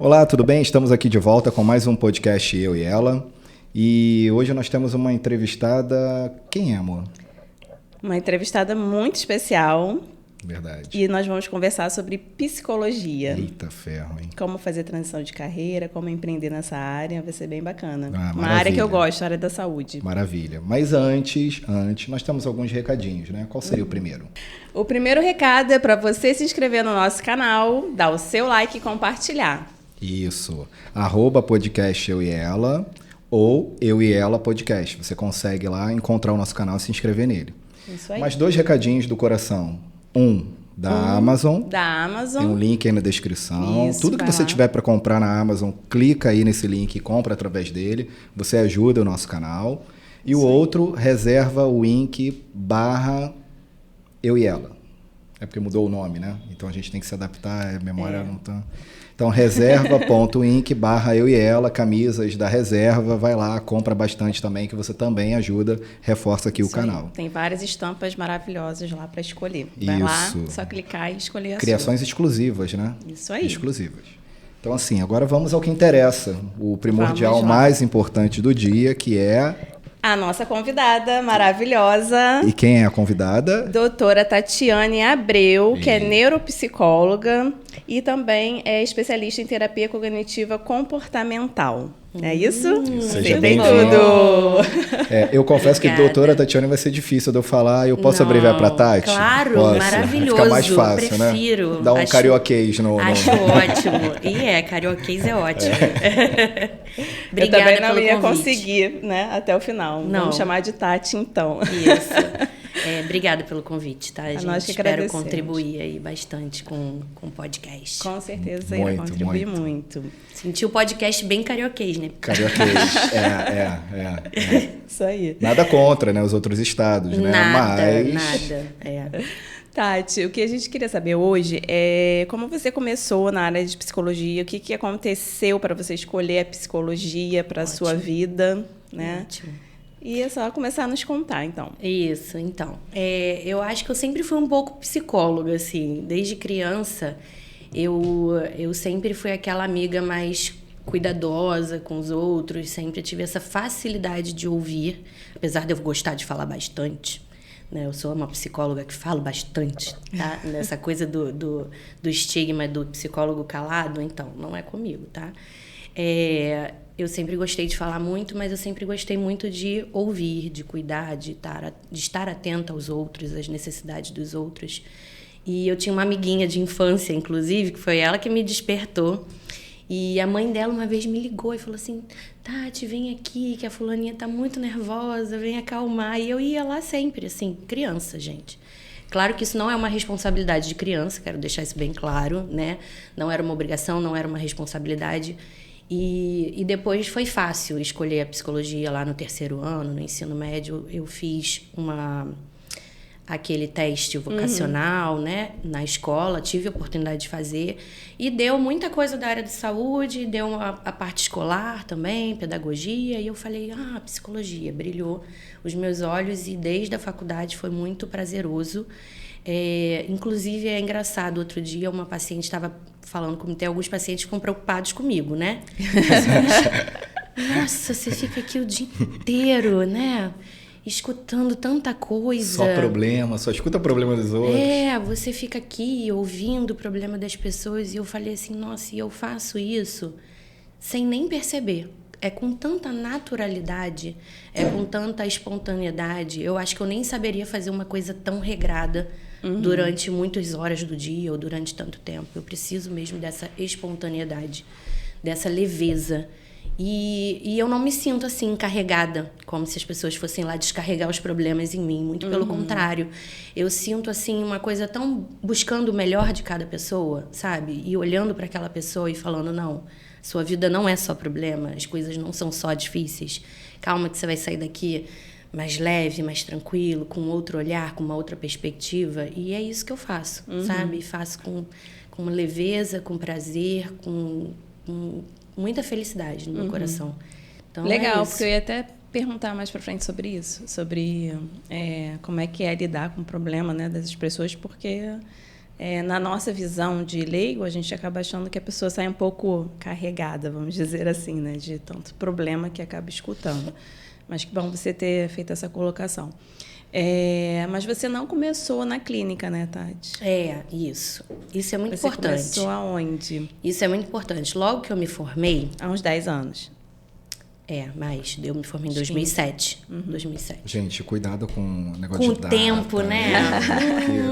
Olá, tudo bem? Estamos aqui de volta com mais um podcast Eu e Ela. E hoje nós temos uma entrevistada... Quem é, amor? Uma entrevistada muito especial. Verdade. E nós vamos conversar sobre psicologia. Eita ferro, hein? Como fazer transição de carreira, como empreender nessa área. Vai ser bem bacana. Maravilha. Uma área que eu gosto, a área da saúde. Maravilha. Mas antes, nós temos alguns recadinhos, né? Qual seria o primeiro? O primeiro recado é para você se inscrever no nosso canal, dar o seu like e compartilhar. Isso. @podcast Eu e Ela ou Eu e Ela Podcast. Você consegue lá encontrar o nosso canal e se inscrever nele. Isso aí. Mais 2 recadinhos do coração. Da Amazon. Da Amazon. Tem um link aí na descrição. Isso, Tudo que você tiver para comprar na Amazon, clica aí nesse link e compra através dele. Você ajuda o nosso canal. E o outro, reserva o link /Eu e Ela. É porque mudou o nome, né? Então a gente tem que se adaptar, a memória não tá... Então, reserva.inc /Eu e Ela, camisas da reserva, vai lá, compra bastante também, que você também ajuda, reforça aqui o canal. Tem várias estampas maravilhosas lá para escolher. Vai lá, só clicar e escolher a Criações exclusivas, né? Isso aí. Exclusivas. Então, assim, agora vamos ao que interessa, o primordial mais importante do dia, que é... A nossa convidada maravilhosa. E quem é a convidada? Doutora Tatiane Abreu, que é neuropsicóloga e também é especialista em terapia cognitiva comportamental. É isso? Seja bem bem-vinda. tudo. Eu confesso que doutora Tatiane vai ser difícil de eu falar. Eu posso abreviar para Tati? Claro, posso. Maravilhoso. Fica mais fácil, prefiro. Né? Dá um carioquês no... Acho ótimo. E carioquês é ótimo. Obrigada eu também não ia convite. Conseguir, né, até o final. Não. Vamos chamar de Tati, então. Isso. Obrigada pelo convite, tá, gente? Nós que espero agradecemos. contribuir aí bastante com o podcast. Com certeza irá contribuir muito. Senti o podcast bem carioquês, né? Carioquês, Isso aí. Nada contra, né, os outros estados, né? Nada. Tati, o que a gente queria saber hoje é como você começou na área de psicologia, o que aconteceu para você escolher a psicologia para a sua vida, né? Ótimo. E é só começar a nos contar, então. Isso, então. Eu acho que eu sempre fui um pouco psicóloga, assim. Desde criança, eu sempre fui aquela amiga mais cuidadosa com os outros, sempre tive essa facilidade de ouvir, apesar de eu gostar de falar bastante. Né? Eu sou uma psicóloga que falo bastante, tá? Nessa coisa do estigma do psicólogo calado, então, não é comigo, tá? Eu sempre gostei de falar muito, mas eu sempre gostei muito de ouvir, de cuidar, de estar atenta aos outros, às necessidades dos outros. E eu tinha uma amiguinha de infância, inclusive, que foi ela que me despertou. E a mãe dela uma vez me ligou e falou assim: Tati, vem aqui, que a fulaninha tá muito nervosa, vem acalmar. E eu ia lá sempre, assim, criança, gente. Claro que isso não é uma responsabilidade de criança, quero deixar isso bem claro, né? Não era uma obrigação, não era uma responsabilidade. E depois foi fácil escolher a psicologia lá no 3º ano, no ensino médio. Eu fiz aquele teste vocacional, né, na escola, tive a oportunidade de fazer. E deu muita coisa da área de saúde, deu a parte escolar também, pedagogia. E eu falei, psicologia, brilhou os meus olhos. E desde a faculdade foi muito prazeroso. Inclusive, é engraçado, outro dia uma paciente estava falando comigo, tem alguns pacientes que ficam preocupados comigo, né? Nossa, você fica aqui o dia inteiro, né? Escutando tanta coisa. Só problema, só escuta problema dos outros. Você fica aqui ouvindo o problema das pessoas. E eu falei assim, nossa, e eu faço isso sem nem perceber. É com tanta naturalidade, é com tanta espontaneidade. Eu acho que eu nem saberia fazer uma coisa tão regrada durante muitas horas do dia ou durante tanto tempo. Eu preciso mesmo dessa espontaneidade, dessa leveza. E eu não me sinto assim carregada, como se as pessoas fossem lá descarregar os problemas em mim. Muito pelo contrário. Eu sinto assim uma coisa tão buscando o melhor de cada pessoa, sabe? E olhando para aquela pessoa e falando, não, sua vida não é só problema, as coisas não são só difíceis. Calma que você vai sair daqui mais leve, mais tranquilo, com outro olhar, com uma outra perspectiva. E é isso que eu faço, sabe? Faço com leveza, com prazer, com muita felicidade no meu coração. Então, legal, porque eu ia até perguntar mais para frente sobre isso, sobre como é que é lidar com o problema, né, das pessoas, porque na nossa visão de leigo, a gente acaba achando que a pessoa sai um pouco carregada, vamos dizer assim, né? De tanto problema que acaba escutando. Mas que bom você ter feito essa colocação. Mas você não começou na clínica, né, Tati? Isso. Isso é muito você importante. Você começou aonde? Isso é muito importante. Logo que eu me formei... Há uns 10 anos. Mas eu me formei em 2007. 2007. Gente, cuidado com o negócio de Com o data, tempo, né?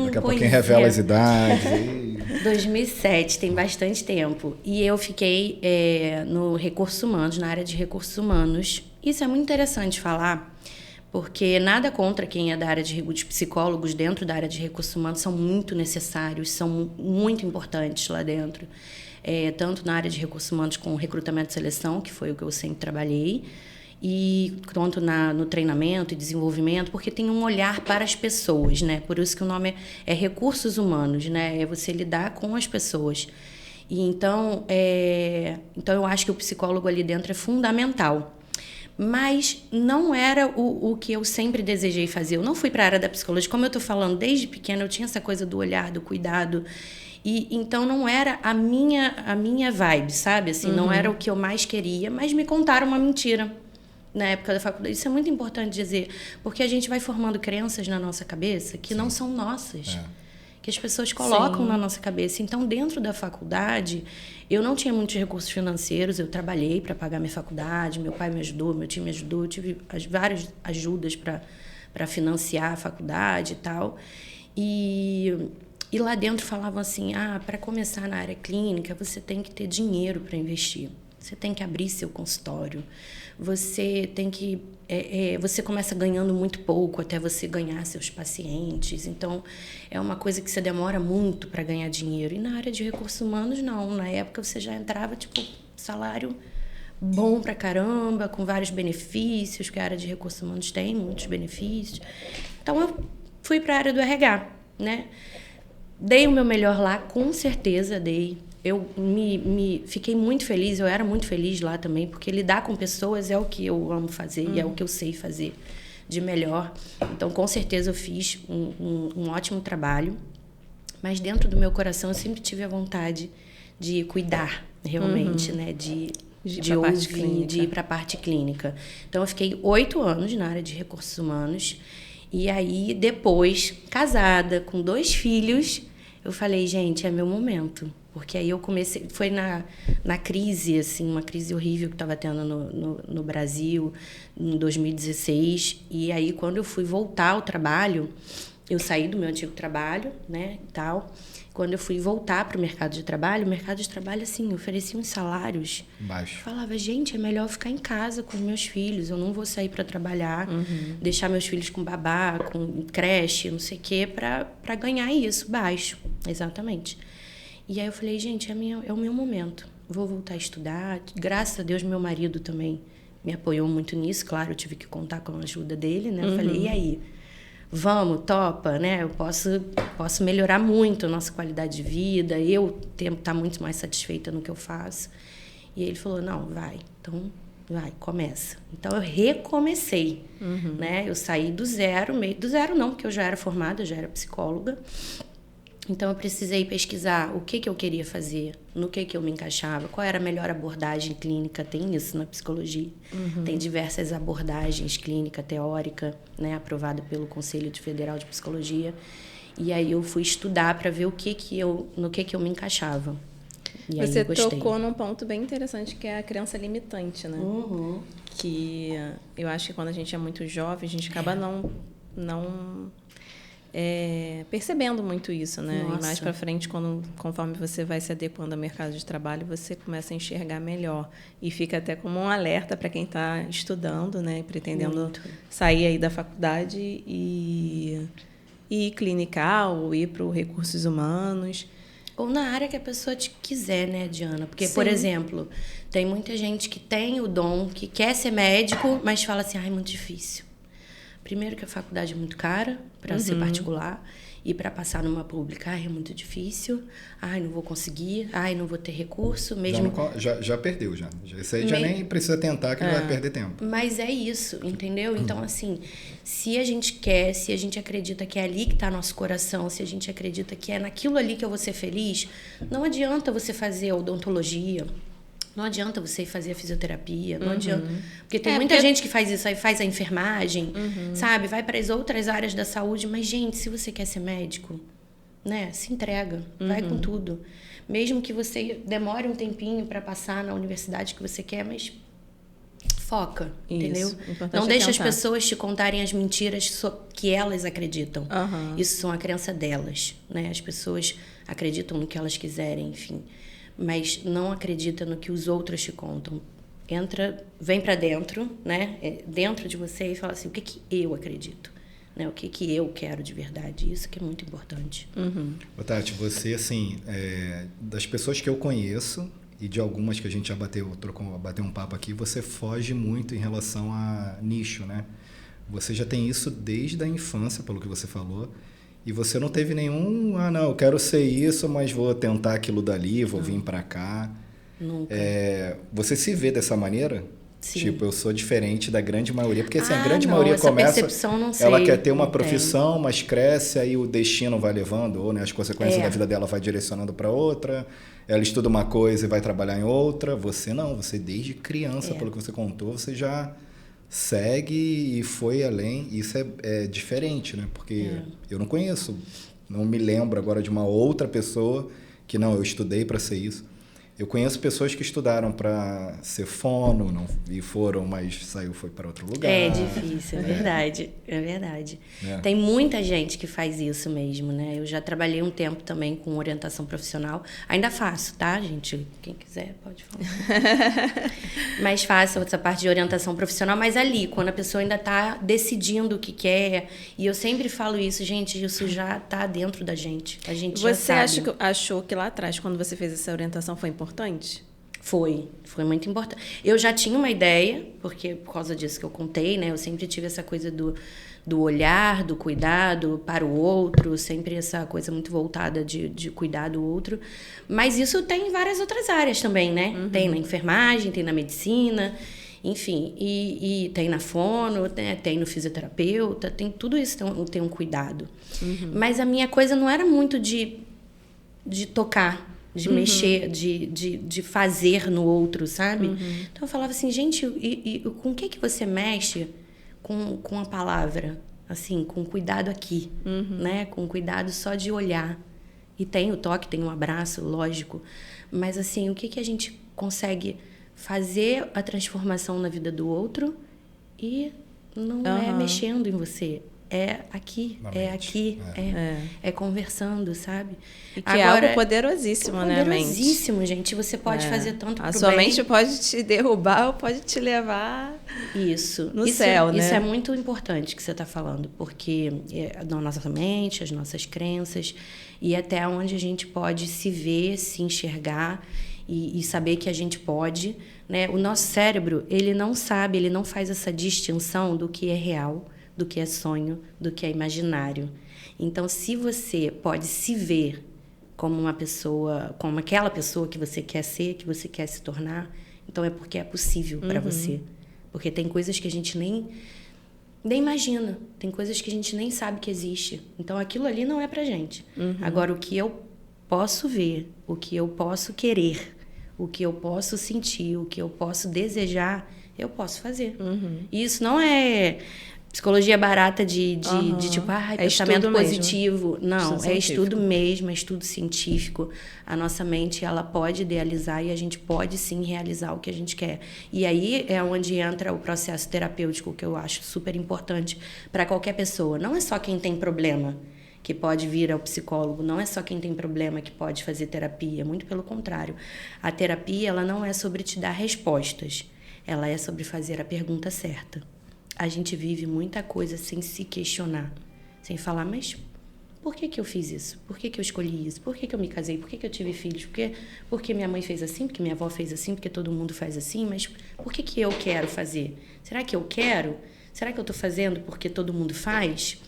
Daqui a pouquinho revela as idades. 2007, tem bastante tempo. E eu fiquei no Recursos Humanos, na área de Recursos Humanos. Isso é muito interessante falar, porque nada contra quem é da área de os psicólogos dentro da área de Recursos Humanos são muito necessários, são muito importantes lá dentro. Tanto na área de Recursos Humanos com recrutamento e seleção, que foi o que eu sempre trabalhei, e tanto no treinamento e desenvolvimento, porque tem um olhar para as pessoas, né? Por isso que o nome é Recursos Humanos, né? É você lidar com as pessoas. E então eu acho que o psicólogo ali dentro é fundamental. Mas não era o que eu sempre desejei fazer. Eu não fui para a área da psicologia. Como eu estou falando, desde pequena eu tinha essa coisa do olhar, do cuidado. E então não era a minha vibe, sabe? Assim, não era o que eu mais queria, mas me contaram uma mentira na época da faculdade. Isso é muito importante dizer, porque a gente vai formando crenças na nossa cabeça que não são nossas. Que as pessoas colocam na nossa cabeça. Então, dentro da faculdade, eu não tinha muitos recursos financeiros, eu trabalhei para pagar minha faculdade, meu pai me ajudou, meu tio me ajudou, eu tive várias ajudas para financiar a faculdade e tal. E lá dentro falavam assim, para começar na área clínica, você tem que ter dinheiro para investir. Você tem que abrir seu consultório. Você tem que... você começa ganhando muito pouco até você ganhar seus pacientes. Então, é uma coisa que você demora muito para ganhar dinheiro. E na área de recursos humanos, não. Na época, você já entrava, salário bom pra caramba, com vários benefícios, que a área de recursos humanos tem muitos benefícios. Então, eu fui para a área do RH, né? Dei o meu melhor lá, com certeza dei. Eu fiquei muito feliz, eu era muito feliz lá também, porque lidar com pessoas é o que eu amo fazer e é o que eu sei fazer de melhor. Então, com certeza, eu fiz um ótimo trabalho, mas dentro do meu coração eu sempre tive a vontade de cuidar, realmente, né? De ouvir, de ir para a parte clínica. Então, eu fiquei 8 anos na área de recursos humanos e aí, depois, casada, com 2 filhos, eu falei, gente, é meu momento. Porque aí eu comecei... Foi na crise, assim, uma crise horrível que estava tendo no Brasil, em 2016. E aí, quando eu fui voltar ao trabalho, eu saí do meu antigo trabalho, né, e tal. Quando eu fui voltar para o mercado de trabalho, assim, oferecia uns salários... Baixo. Falava, gente, é melhor ficar em casa com os meus filhos. Eu não vou sair para trabalhar, deixar meus filhos com babá, com creche, não sei o quê, para ganhar isso, baixo. Exatamente. E aí eu falei, gente, é o meu momento. Vou voltar a estudar. Graças a Deus, meu marido também me apoiou muito nisso. Claro, eu tive que contar com a ajuda dele, né? Eu falei, e aí? Vamos, topa, né? Eu posso melhorar muito a nossa qualidade de vida. Eu estar muito mais satisfeita no que eu faço. E ele falou, não, vai. Então, vai, começa. Então, eu recomecei, né? Eu saí do zero, meio do zero não, porque eu já era formada, já era psicóloga. Então, eu precisei pesquisar o que eu queria fazer, no que eu me encaixava, qual era a melhor abordagem clínica. Tem isso na psicologia. Tem diversas abordagens clínica, teórica, né, aprovada pelo Conselho Federal de Psicologia. E aí, eu fui estudar para ver no que eu me encaixava. E você aí, gostei. tocou num ponto bem interessante, que é a crença limitante, né? Que eu acho que quando a gente é muito jovem, a gente acaba não percebendo muito isso, né? Nossa. E mais para frente, conforme você vai se adequando ao mercado de trabalho, você começa a enxergar melhor e fica até como um alerta para quem está estudando, né? E pretendendo sair aí da faculdade e ir clinicar ou ir para os recursos humanos. Ou na área que a pessoa quiser, né, Diana? Porque, Sim. Por exemplo, tem muita gente que tem o dom, que quer ser médico, mas fala assim, é muito difícil. Primeiro que a faculdade é muito cara para ser particular. E para passar numa pública, é muito difícil. Não vou conseguir. Não vou ter recurso. Mesmo... Já perdeu, já. Isso aí já nem precisa tentar, que vai perder tempo. Mas é isso, entendeu? Então, assim, se a gente quer, se a gente acredita que é ali que está nosso coração, se a gente acredita que é naquilo ali que eu vou ser feliz, não adianta você fazer odontologia, não adianta você fazer a fisioterapia, não adianta. Porque tem muita gente que faz isso, aí faz a enfermagem, sabe? Vai para as outras áreas da saúde. Mas, gente, se você quer ser médico, né? Se entrega, vai com tudo. Mesmo que você demore um tempinho para passar na universidade que você quer, mas foca, entendeu? Não deixa as pessoas te contarem as mentiras que elas acreditam. Isso são a crença delas, né? As pessoas acreditam no que elas quiserem, enfim. Mas não acredita no que os outros te contam. Vem para dentro, né? Dentro de você e fala assim, o que eu acredito? Né? O que eu quero de verdade? Isso que é muito importante. Tati, você, assim, das pessoas que eu conheço e de algumas que a gente já bateu um papo aqui, você foge muito em relação a nicho, né? Você já tem isso desde a infância, pelo que você falou. E você não teve nenhum, não, eu quero ser isso, mas vou tentar aquilo dali, vou vir para cá. Nunca. Você se vê dessa maneira? Sim. Tipo, eu sou diferente da grande maioria. Porque assim, a grande maioria começa... percepção, não sei, ela quer ter uma profissão, mas cresce, aí o destino vai levando, ou, né, as consequências da vida dela vai direcionando para outra. Ela estuda uma coisa e vai trabalhar em outra. Você não, você desde criança, pelo que você contou, você já... segue e foi além. Isso é diferente, né? Porque eu não conheço, não me lembro agora de uma outra pessoa que eu estudei para ser isso. Eu conheço pessoas que estudaram para ser fono, e foram, mas foi para outro lugar. É difícil, é verdade. É verdade. Tem muita gente que faz isso mesmo, né? Eu já trabalhei um tempo também com orientação profissional. Ainda faço, tá, gente? Quem quiser pode falar. Mas faço essa parte de orientação profissional, mas ali, quando a pessoa ainda está decidindo o que quer. E eu sempre falo isso, gente, isso já está dentro da gente. A gente já sabe. Você achou que lá atrás, quando você fez essa orientação, foi importante? Foi muito importante. Eu já tinha uma ideia, porque por causa disso que eu contei, né? Eu sempre tive essa coisa do olhar, do cuidado para o outro, sempre essa coisa muito voltada de cuidar do outro. Mas isso tem em várias outras áreas também, né? Tem na enfermagem, tem na medicina, enfim, e tem na fono, né? Tem no fisioterapeuta, tem tudo isso tem um cuidado. Mas a minha coisa não era muito de tocar, de mexer, de fazer no outro, sabe? Então eu falava assim, gente, e com o que você mexe com a palavra? Assim, com cuidado aqui, né? Com cuidado só de olhar. E tem o toque, tem o abraço, lógico. Mas assim, o que a gente consegue fazer a transformação na vida do outro e não é mexendo em você. É aqui, é conversando, sabe? E que agora, é algo poderosíssimo, né, mente? Poderosíssimo, gente. Você pode fazer tanto pro bem. A sua mente pode te derrubar ou pode te levar no céu, né? Isso é muito importante que você está falando, porque a nossa mente, as nossas crenças, e até onde a gente pode se ver, se enxergar e saber que a gente pode, né? O nosso cérebro, ele não sabe, ele não faz essa distinção do que é real, do que é sonho, do que é imaginário. Então, se você pode se ver como uma pessoa, como aquela pessoa que você quer ser, que você quer se tornar, então é porque é possível para você. Porque tem coisas que a gente nem imagina, tem coisas que a gente nem sabe que existe. Então, aquilo ali não é pra gente. Agora, o que eu posso ver, o que eu posso querer, o que eu posso sentir, o que eu posso desejar, eu posso fazer. E isso não é psicologia barata de tipo, pensamento positivo. Mesmo. Não, é estudo mesmo, é estudo científico. A nossa mente, ela pode idealizar e a gente pode sim realizar o que a gente quer. E aí é onde entra o processo terapêutico, que eu acho super importante para qualquer pessoa. Não é só quem tem problema que pode vir ao psicólogo, não é só quem tem problema que pode fazer terapia, muito pelo contrário. A terapia, ela não é sobre te dar respostas, ela é sobre fazer a pergunta certa. A gente vive muita coisa sem se questionar, sem falar, mas por que eu fiz isso? Por que eu escolhi isso? Por que eu me casei? Por que eu tive filhos? Porque minha mãe fez assim? Porque minha avó fez assim? Porque todo mundo faz assim? Mas por que eu quero fazer? Será que eu quero? Será que eu estou fazendo porque todo mundo faz?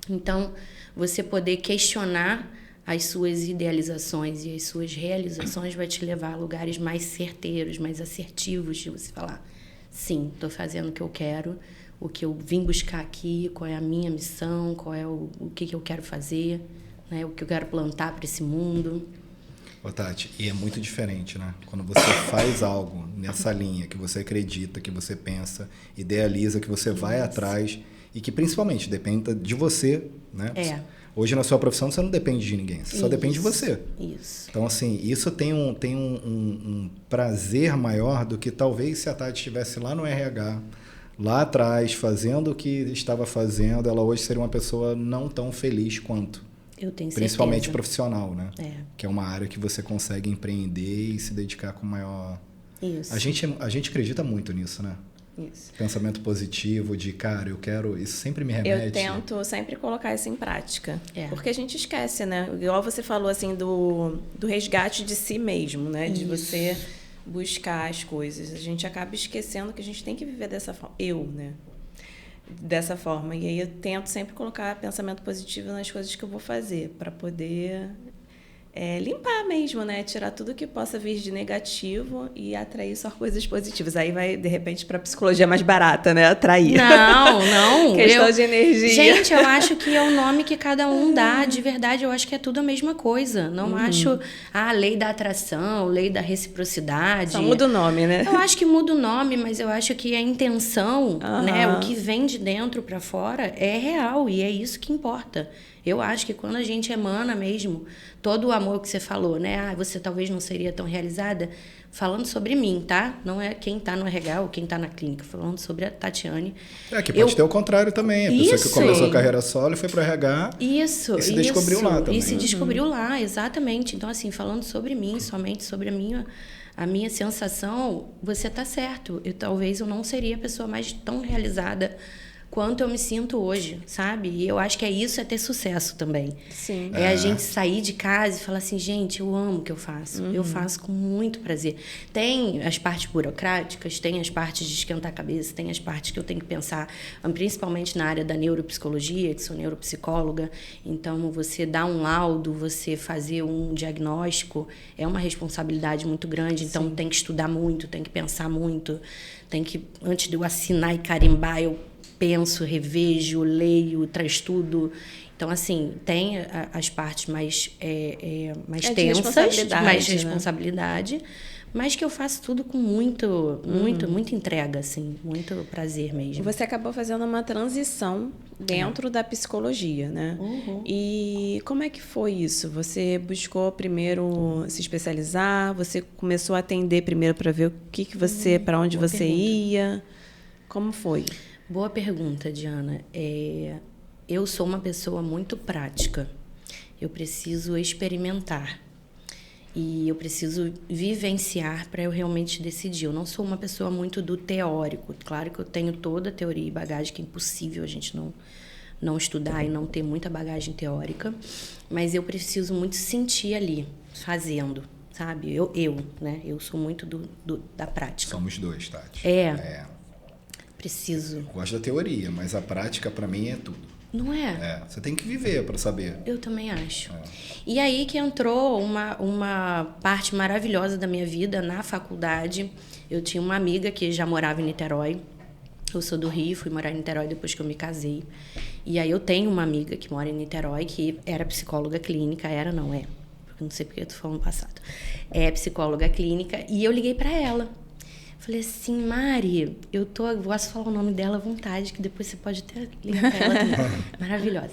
Então, você poder questionar as suas idealizações e as suas realizações vai te levar a lugares mais certeiros, mais assertivos, de você falar, sim, estou fazendo o que eu quero, o que eu vim buscar aqui, qual é a minha missão, qual é o que eu quero fazer, né? O que eu quero plantar para esse mundo. Ô, Tati, e é muito diferente, né? Quando você faz algo nessa linha, que você acredita, que você pensa, idealiza, que você vai atrás e que principalmente depende de você, né? Hoje na sua profissão você não depende de ninguém, você só depende de você. Isso. Então, assim, isso tem um prazer maior do que talvez se a Tati estivesse lá no RH, lá atrás, fazendo o que estava fazendo, ela hoje seria uma pessoa não tão feliz quanto. Eu tenho certeza. Principalmente profissional, né? É. Que é uma área que você consegue empreender e se dedicar com maior... Isso. A gente acredita muito nisso, né? Isso. Pensamento positivo de, cara, eu quero... Isso sempre me remete... Eu tento sempre colocar isso em prática. É. Porque a gente esquece, né? Igual você falou, assim, do resgate de si mesmo, né? De você buscar as coisas. A gente acaba esquecendo que a gente tem que viver dessa forma. Né? Dessa forma. E aí eu tento sempre colocar pensamento positivo nas coisas que eu vou fazer, para poder limpar mesmo, né? Tirar tudo que possa vir de negativo e atrair só coisas positivas. Aí vai, de repente, para psicologia mais barata, né? Atrair. Não. Questão de energia. Gente, eu acho que é o nome que cada um dá. De verdade, eu acho que é tudo a mesma coisa. Não acho a lei da atração, lei da reciprocidade. Só muda o nome, né? Eu acho que muda o nome, mas eu acho que a intenção, né? O que vem de dentro para fora é real e é isso que importa. Eu acho que quando a gente emana mesmo todo o amor que você falou, né? Você talvez não seria tão realizada, falando sobre mim, tá? Não é quem tá no RH ou quem tá na clínica, falando sobre a Tatiane. Que pode ter o contrário também. A pessoa que começou a carreira solo e foi pro RH e se descobriu lá também. E se descobriu lá, exatamente. Então, assim, falando sobre mim, somente sobre a minha sensação, você tá certo. Talvez eu não seria a pessoa mais tão realizada quanto eu me sinto hoje, sabe? E eu acho que isso é ter sucesso também. Sim. É a gente sair de casa e falar assim, gente, eu amo o que eu faço. Eu faço com muito prazer. Tem as partes burocráticas, tem as partes de esquentar a cabeça, tem as partes que eu tenho que pensar, principalmente na área da neuropsicologia, que sou neuropsicóloga. Então, você dar um laudo, você fazer um diagnóstico, é uma responsabilidade muito grande. Então, tem que estudar muito, tem que pensar muito, tem que, antes de eu assinar e carimbar, eu penso, revejo, leio, estudo. Então, assim, tem as partes mais tensas, mais responsabilidade, mas que eu faço tudo com muita entrega, assim, muito prazer mesmo. Você acabou fazendo uma transição dentro da psicologia, né? E como é que foi isso? Você buscou primeiro se especializar? Você começou a atender primeiro para ver o que você, para onde você ia? Como foi? Boa pergunta, Diana. Eu sou uma pessoa muito prática. Eu preciso experimentar. E eu preciso vivenciar para eu realmente decidir. Eu não sou uma pessoa muito do teórico. Claro que eu tenho toda a teoria e bagagem, que é impossível a gente não estudar e não ter muita bagagem teórica. Mas eu preciso muito sentir ali, fazendo, sabe? Né? Eu sou muito da prática. Somos dois, Tati. Preciso. Gosto da teoria, mas a prática para mim é tudo. Não é? Você tem que viver para saber. Eu também acho. E aí que entrou uma parte maravilhosa da minha vida na faculdade. Eu tinha uma amiga que já morava em Niterói. Eu sou do Rio, fui morar em Niterói depois que eu me casei. E aí eu tenho uma amiga que mora em Niterói, que era psicóloga clínica. Porque não sei porque eu tô falando passado. É psicóloga clínica. E eu liguei para ela. Falei assim, Mari, eu posso falar o nome dela à vontade, que depois você pode até ligar pra ela também. Maravilhosa.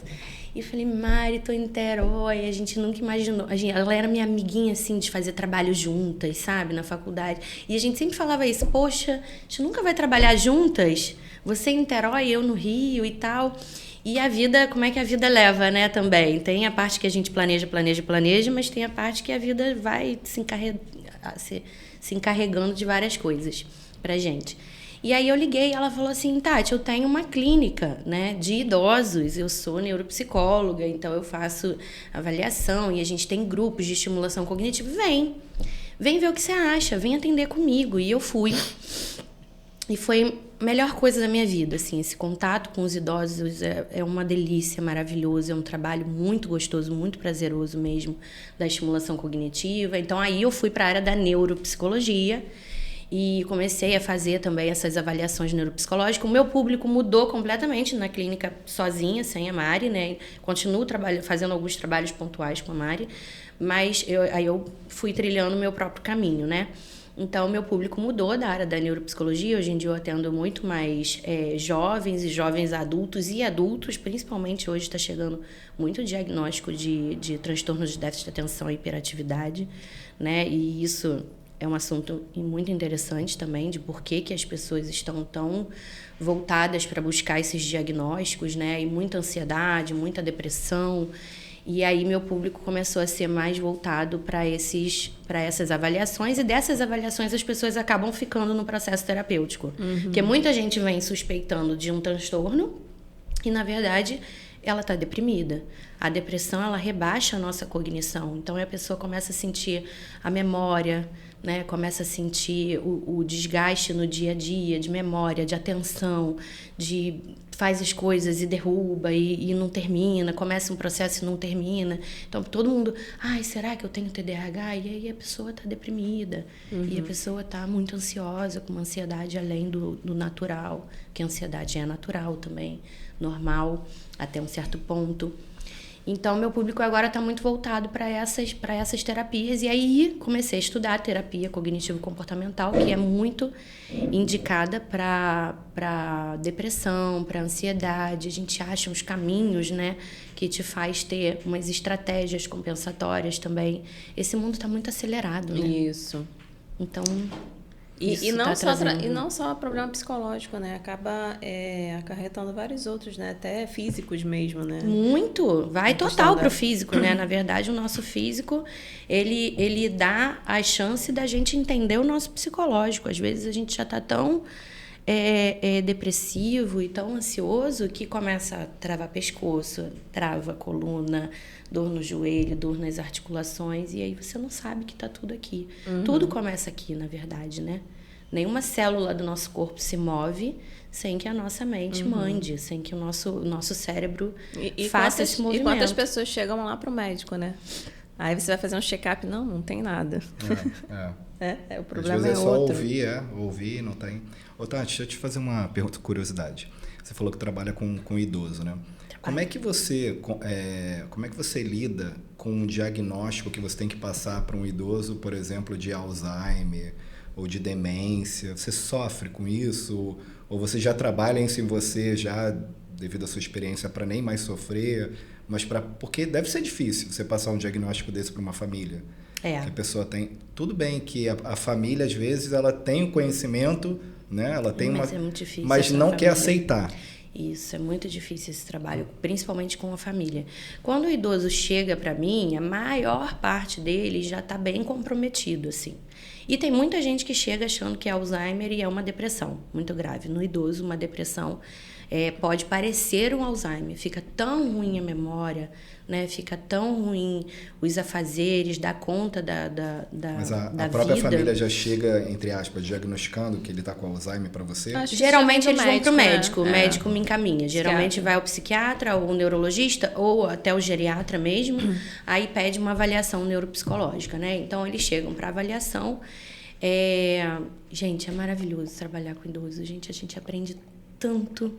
E eu falei, Mari, tô em Niterói, a gente nunca imaginou. Ela era minha amiguinha, assim, de fazer trabalho juntas, sabe, na faculdade. E a gente sempre falava isso, poxa, a gente nunca vai trabalhar juntas? Você em Niterói, eu no Rio e tal. E a vida, como é que a vida leva, né, também? Tem a parte que a gente planeja, mas tem a parte que a vida vai se encarregando de várias coisas pra gente. E aí eu liguei e ela falou assim, Tati, eu tenho uma clínica, né, de idosos, eu sou neuropsicóloga, então eu faço avaliação e a gente tem grupos de estimulação cognitiva. Vem ver o que você acha, vem atender comigo. E eu fui. E foi a melhor coisa da minha vida, assim, esse contato com os idosos é uma delícia, maravilhoso, é um trabalho muito gostoso, muito prazeroso mesmo, da estimulação cognitiva. Então, aí eu fui para a área da neuropsicologia e comecei a fazer também essas avaliações neuropsicológicas. O meu público mudou completamente na clínica sozinha, sem a Mari, né? Continuo fazendo alguns trabalhos pontuais com a Mari, mas aí eu fui trilhando o meu próprio caminho, né? Então, meu público mudou da área da neuropsicologia. Hoje em dia eu atendo muito mais jovens e jovens adultos e adultos, principalmente hoje está chegando muito diagnóstico de transtornos de déficit de atenção e hiperatividade, né? E isso é um assunto muito interessante também, de por que as pessoas estão tão voltadas para buscar esses diagnósticos, né? E muita ansiedade, muita depressão. E aí meu público começou a ser mais voltado para essas avaliações, e dessas avaliações as pessoas acabam ficando no processo terapêutico. Porque muita gente vem suspeitando de um transtorno e, na verdade, ela está deprimida. A depressão, ela rebaixa a nossa cognição. Então, a pessoa começa a sentir a memória, né? Começa a sentir o desgaste no dia a dia, de memória, de atenção, de faz as coisas e derruba e não termina, começa um processo e não termina. Então, todo mundo, será que eu tenho TDAH? E aí a pessoa está deprimida. E a pessoa está muito ansiosa, com uma ansiedade além do natural, que a ansiedade é natural também, normal, até um certo ponto. Então, meu público agora está muito voltado para essas terapias. E aí, comecei a estudar terapia cognitivo-comportamental, que é muito indicada para depressão, para ansiedade. A gente acha uns caminhos, né, que te faz ter umas estratégias compensatórias também. Esse mundo está muito acelerado, né? Isso. Então... E não só problema psicológico, né? Acaba acarretando vários outros, né? Até físicos mesmo, né? Muito. Vai total pro físico, né? Na verdade, o nosso físico, ele dá a chance da gente entender o nosso psicológico. Às vezes a gente já tá tão depressivo e tão ansioso que começa a travar pescoço, trava a coluna, dor no joelho, dor nas articulações, e aí você não sabe que tá tudo aqui. Tudo começa aqui, na verdade, né? Nenhuma célula do nosso corpo se move sem que a nossa mente mande, sem que o nosso cérebro faça esse movimento. E quantas pessoas chegam lá pro médico, né? Aí você vai fazer um check-up, não tem nada. O problema às vezes é só outro. ouvir, não tem. Ô, Tati, deixa eu te fazer uma pergunta, curiosidade. Você falou que trabalha com idoso, né? Como é que você lida com um diagnóstico que você tem que passar para um idoso, por exemplo, de Alzheimer ou de demência? Você sofre com isso? Ou você já trabalha isso em você, já devido à sua experiência, para nem mais sofrer? Mas porque deve ser difícil você passar um diagnóstico desse para uma família. Que a pessoa tem... Tudo bem que a família, às vezes, ela tem o conhecimento, né? Ela tem mas é muito difícil, mas não quer aceitar. Isso, é muito difícil esse trabalho, principalmente com a família. Quando o idoso chega para mim, a maior parte dele já está bem comprometido, assim. E tem muita gente que chega achando que é Alzheimer e é uma depressão muito grave. No idoso, uma depressão pode parecer um Alzheimer. Fica tão ruim a memória, né? Fica tão ruim os afazeres, dá conta da Mas a vida. própria família já chega, entre aspas, diagnosticando que ele está com Alzheimer para você? Geralmente eles vão para o médico. Né? O médico me encaminha. Geralmente Psiquiatra. vai ao psiquiatra ou o neurologista ou até o geriatra mesmo. Aí pede uma avaliação neuropsicológica, né? Então eles chegam para avaliação. Gente, é maravilhoso trabalhar com idoso. A gente aprende tanto.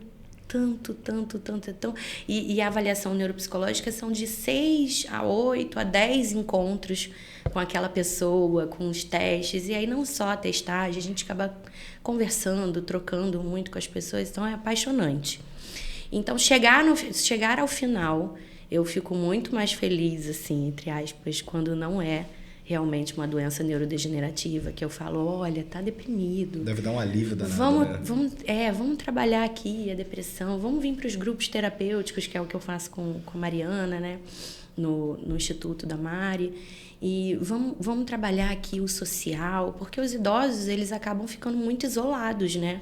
E a avaliação neuropsicológica são de 6 a 8 a 10 encontros com aquela pessoa, com os testes. E aí não só a testagem, a gente acaba conversando, trocando muito com as pessoas. Então é apaixonante. Então chegar ao final, eu fico muito mais feliz, assim, entre aspas, quando não é realmente uma doença neurodegenerativa, que eu falo, olha, tá deprimido. Deve dar um alívio danado, vamos trabalhar aqui a depressão, vamos vir para os grupos terapêuticos, que é o que eu faço com a Mariana, né, no Instituto da Mari, e vamos trabalhar aqui o social, porque os idosos, eles acabam ficando muito isolados, né,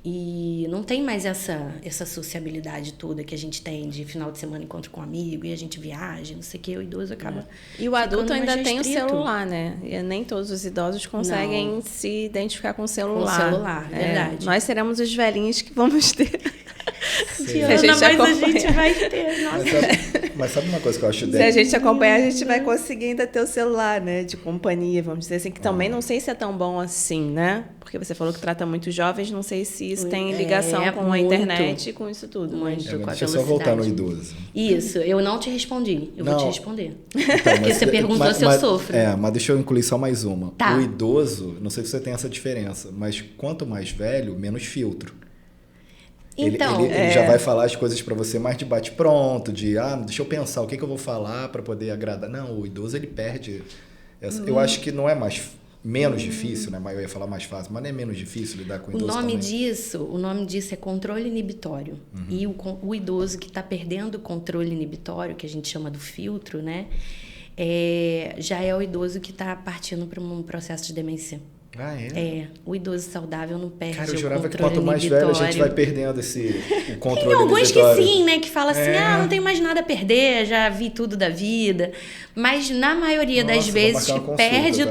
E não tem mais essa sociabilidade toda que a gente tem de final de semana encontro com um amigo e a gente viaja, não sei o que, o idoso acaba. E o adulto ainda tem o restrito. celular, né? E nem todos os idosos conseguem se identificar com o celular. Com o celular, verdade. Nós seremos os velhinhos que vamos ter. Diana, mas a gente vai ter. Nossa. Mas sabe uma coisa que eu acho Se a gente acompanhar, a gente vai conseguir ainda ter o celular, né? De companhia, vamos dizer assim, que também não sei se é tão bom assim, né? Porque você falou que trata muito jovens, não sei se isso tem ligação com a internet e com isso tudo. Muito, com a deixa eu só voltar no idoso. Isso, eu não te respondi. Eu vou te responder. Então, porque você perguntou se eu sofro. Mas deixa eu incluir só mais uma. Tá. O idoso, não sei se você tem essa diferença, mas quanto mais velho, menos filtro. Então, ele já vai falar as coisas para você mais de bate-pronto, deixa eu pensar o que eu vou falar para poder agradar. Não, o idoso ele perde essa. Eu acho que não é menos difícil, né? Mas eu ia falar mais fácil, mas não é menos difícil lidar com o idoso também. O nome disso é controle inibitório. E o idoso que está perdendo o controle inibitório, que a gente chama do filtro, né? Já é o idoso que está partindo para um processo de demência. Ah, é? O idoso saudável não perde o controle inibitório. Cara, eu jurava que quanto mais velho a gente vai perdendo o controle inibitório. Tem alguns inibitório. que sim, né? Que falam assim, não tenho mais nada a perder, já vi tudo da vida. Mas na maioria das vezes perde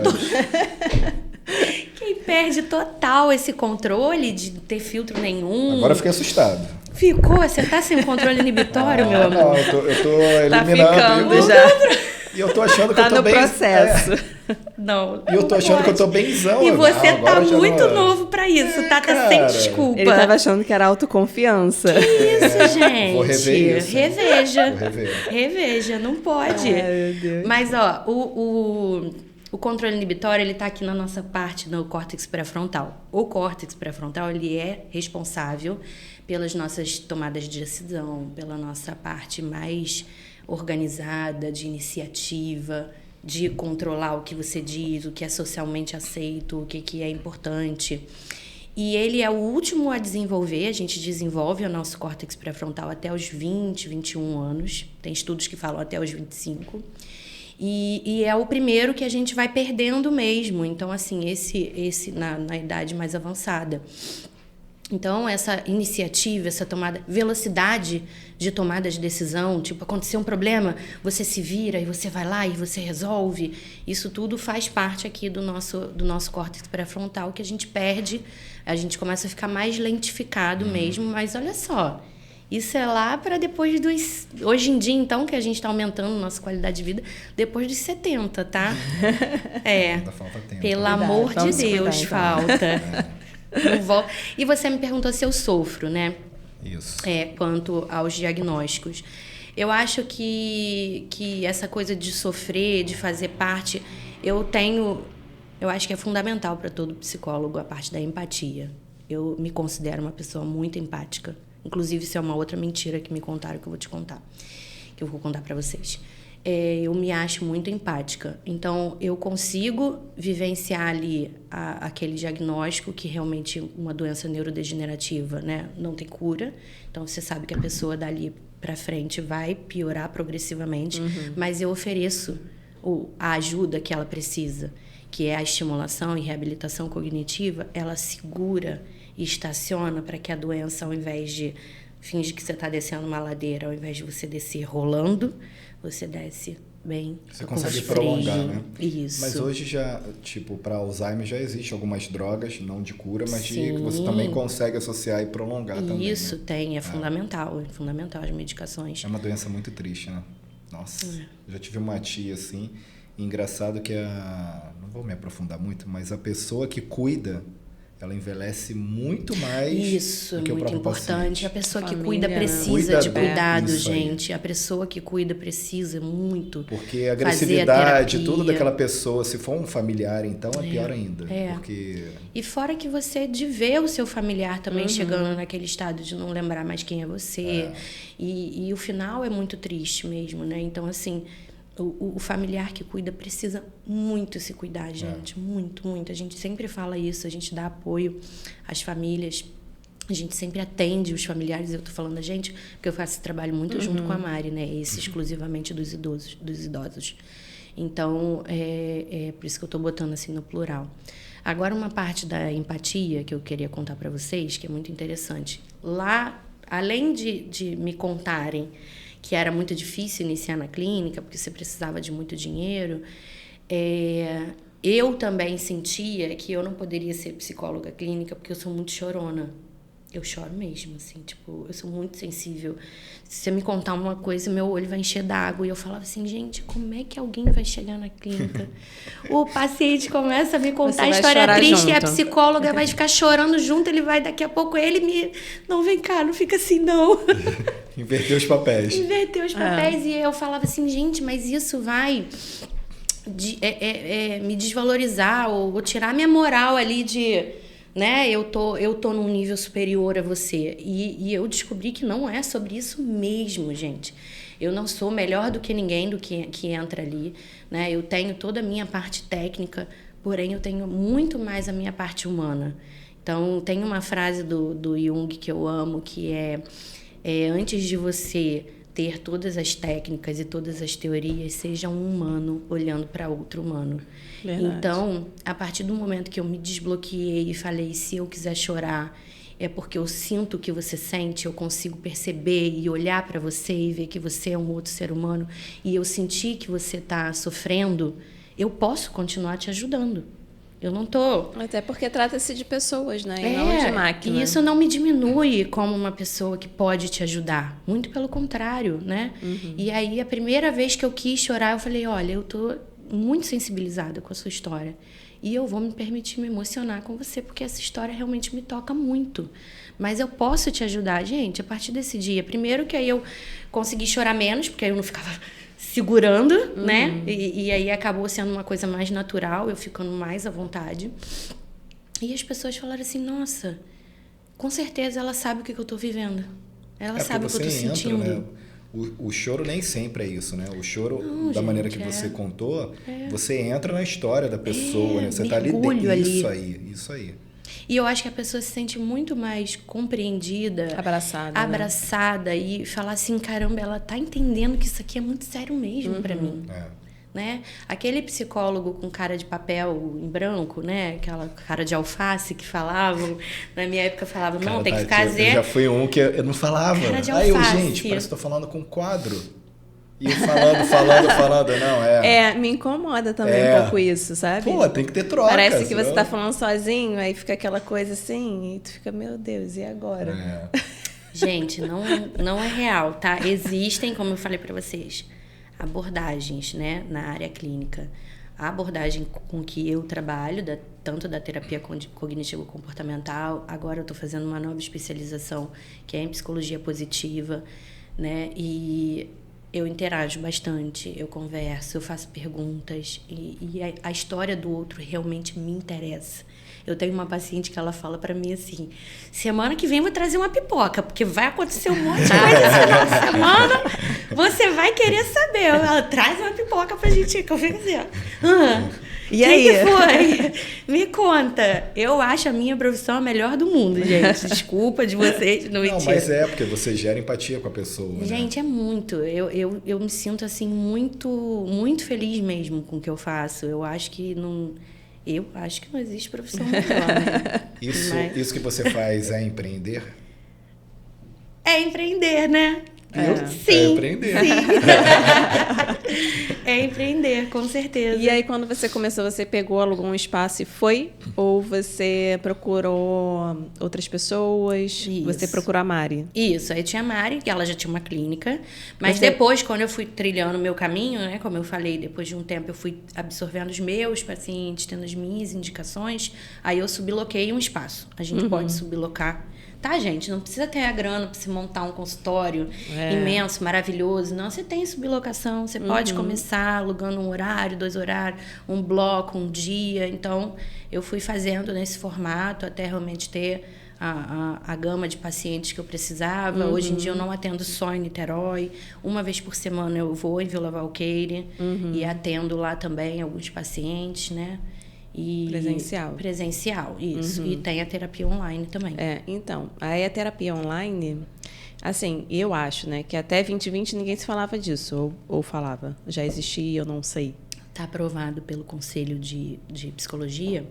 quem perde total esse controle de ter filtro nenhum. Agora eu fiquei assustado. Ficou? Você tá sem controle inibitório, meu amor? Não, eu tô eliminando. Tá ficando já. E eu tô achando que eu tô no bem... processo. Não. E eu tô achando que eu tô benzão. E você tá já muito novo pra isso, tá? Tá sem desculpa. Ele tava achando que era autoconfiança. Que isso, gente? Vou rever isso. Reveja. Vou rever. Reveja, não pode. Ai, meu Deus. Mas, ó, o controle inibitório, ele tá aqui na nossa parte, no córtex pré-frontal. O córtex pré-frontal, ele é responsável pelas nossas tomadas de decisão, pela nossa parte mais organizada, de iniciativa, de controlar o que você diz, o que é socialmente aceito, o que é importante. E ele é o último a desenvolver, a gente desenvolve o nosso córtex pré-frontal até os 20, 21 anos. Tem estudos que falam até os 25. E é o primeiro que a gente vai perdendo mesmo. Então, assim, esse na idade mais avançada. Então, essa iniciativa, essa velocidade de tomada de decisão, tipo, aconteceu um problema, você se vira e você vai lá e você resolve. Isso tudo faz parte aqui do nosso córtex pré-frontal, que a gente perde, a gente começa a ficar mais lentificado mesmo, mas olha só, isso é lá para depois dos... Hoje em dia, então, que a gente está aumentando nossa qualidade de vida, depois dos 70, tá? Ainda falta tempo. Pelo amor de Deus, falta. Não volta. E você me perguntou se eu sofro, né? Isso. Quanto aos diagnósticos. Eu acho que essa coisa de sofrer, de fazer parte, eu acho que é fundamental para todo psicólogo a parte da empatia. Eu me considero uma pessoa muito empática. Inclusive, isso é uma outra mentira que me contaram que eu vou te contar, que eu vou contar para vocês. Eu me acho muito empática. Então, eu consigo vivenciar ali aquele diagnóstico que realmente uma doença neurodegenerativa, né, não tem cura. Então, você sabe que a pessoa dali para frente vai piorar progressivamente. Mas eu ofereço a ajuda que ela precisa, que é a estimulação e reabilitação cognitiva. Ela segura e estaciona para que a doença, ao invés de fingir que você está descendo uma ladeira, ao invés de você descer rolando, você desce bem. Você consegue prolongar, né? Isso. Mas hoje já, tipo, para Alzheimer já existe algumas drogas, não de cura, mas que você Sim. também consegue associar e prolongar também. Isso, né? é fundamental as medicações. É uma doença muito triste, né? Nossa, eu já tive uma tia assim, e engraçado que não vou me aprofundar muito, mas a pessoa que cuida, ela envelhece muito mais do que o próprio importante. paciente. A pessoa que Família, cuida né? precisa de cuidado, Isso aí. gente. A pessoa que cuida precisa muito. Porque a fazer agressividade, terapia. tudo daquela pessoa, se for um familiar, então é pior ainda. Porque... E fora que você de ver o seu familiar também chegando naquele estado de não lembrar mais quem é você. E o final é muito triste mesmo, né? Então, assim, o familiar que cuida precisa muito se cuidar, gente. Muito, muito. A gente sempre fala isso, a gente dá apoio às famílias. A gente sempre atende os familiares, eu tô falando da gente, porque eu faço esse trabalho muito junto com a Mari, né? Esse exclusivamente dos idosos. Então, é por isso que eu tô botando assim no plural. Agora, uma parte da empatia que eu queria contar para vocês, que é muito interessante. Lá, além de me contarem que era muito difícil iniciar na clínica, porque você precisava de muito dinheiro, eu também sentia que eu não poderia ser psicóloga clínica, porque eu sou muito chorona. Eu choro mesmo, assim, tipo, eu sou muito sensível. Se você me contar uma coisa, meu olho vai encher d'água. E eu falava assim, gente, como é que alguém vai chegar na clínica? O paciente começa a me contar a história triste junto. E a psicóloga vai ficar chorando junto, ele vai, daqui a pouco, ele me... Não, vem cá, não fica assim, não. Inverteu os papéis. Inverteu os papéis. E eu falava assim, gente, mas isso vai... me desvalorizar ou tirar minha moral ali de... Né? Eu tô num nível superior a você. E eu descobri que não é sobre isso mesmo, gente. Eu não sou melhor do que ninguém do que entra ali. Né? Eu tenho toda a minha parte técnica, porém eu tenho muito mais a minha parte humana. Então, tem uma frase do Jung que eu amo, que é antes de você ter todas as técnicas e todas as teorias, seja um humano olhando para outro humano. Verdade. Então, a partir do momento que eu me desbloqueei e falei, se eu quiser chorar, é porque eu sinto o que você sente, eu consigo perceber e olhar para você e ver que você é um outro ser humano, e eu sentir que você está sofrendo, eu posso continuar te ajudando. Eu não tô... Até porque trata-se de pessoas, né? E não de máquina. E isso não me diminui como uma pessoa que pode te ajudar. Muito pelo contrário, né? Uhum. E aí, a primeira vez que eu quis chorar, eu falei, olha, eu tô muito sensibilizada com a sua história. E eu vou me permitir me emocionar com você, porque essa história realmente me toca muito. Mas eu posso te ajudar, gente, a partir desse dia. Primeiro que aí eu consegui chorar menos, porque aí eu não ficava... segurando, né? E aí acabou sendo uma coisa mais natural, eu ficando mais à vontade. E as pessoas falaram assim, nossa, com certeza ela sabe o que eu tô vivendo. Ela sabe o que eu tô sentindo. Né? O choro nem sempre é isso, né? O choro, não, da maneira que você contou, você entra na história da pessoa, né? Você tá ali dentro. Isso aí. E eu acho que a pessoa se sente muito mais compreendida, abraçada, né? E falar assim, caramba, ela tá entendendo que isso aqui é muito sério mesmo para mim. Né? Aquele psicólogo com cara de papel em branco, né? Aquela cara de alface que falavam, na minha época falavam, não, tem que fazer... Eu já fui um que eu não falava. Cara de alface. Aí eu, gente, parece que tô falando com um quadro. E falando, não, me incomoda também um pouco isso, sabe? Pô, tem que ter troca. Parece que você tá falando sozinho, aí fica aquela coisa assim, e tu fica, meu Deus, e agora? Gente, não é real, tá? Existem, como eu falei pra vocês, abordagens, né, na área clínica. A abordagem com que eu trabalho, tanto da terapia cognitivo-comportamental, agora eu tô fazendo uma nova especialização, que é em psicologia positiva, né, e... eu interajo bastante, eu converso, eu faço perguntas e a história do outro realmente me interessa. Eu tenho uma paciente que ela fala pra mim assim, semana que vem eu vou trazer uma pipoca, porque vai acontecer um monte de coisa esse final de semana, você vai querer saber. Ela traz uma pipoca pra gente, que eu fico assim, ó. E aí? Que foi? Me conta. Eu acho a minha profissão a melhor do mundo, gente. Desculpa de vocês, não mentira. Não, mas porque você gera empatia com a pessoa. Gente, né? É muito. Eu me sinto, assim, muito, muito feliz mesmo com o que eu faço. Eu acho que não existe profissão melhor, né? Isso que você faz é empreender? É empreender, né? Sim, é empreender. Sim. É empreender, com certeza. E aí, quando você começou, você alugou um espaço e foi? Ou você procurou outras pessoas? Isso. Você procurou a Mari? Isso, aí tinha a Mari, que ela já tinha uma clínica. Mas depois, quando eu fui trilhando o meu caminho, né? Como eu falei, depois de um tempo eu fui absorvendo os meus pacientes, tendo as minhas indicações. Aí eu subloquei um espaço. A gente pode sublocar. Tá, gente? Não precisa ter a grana para se montar um consultório imenso, maravilhoso. Não, você tem sublocação. Você pode começar alugando um horário, 2 horários, um bloco, um dia. Então, eu fui fazendo nesse formato até realmente ter a gama de pacientes que eu precisava. Hoje em dia, eu não atendo só em Niterói. Uma vez por semana, eu vou em Vila Valqueire e atendo lá também alguns pacientes, né? Presencial, isso. E tem a terapia online também. Então, aí a terapia online, assim, eu acho, né, que até 2020 ninguém se falava disso, ou falava, já existia, eu não sei. Está aprovado pelo Conselho de Psicologia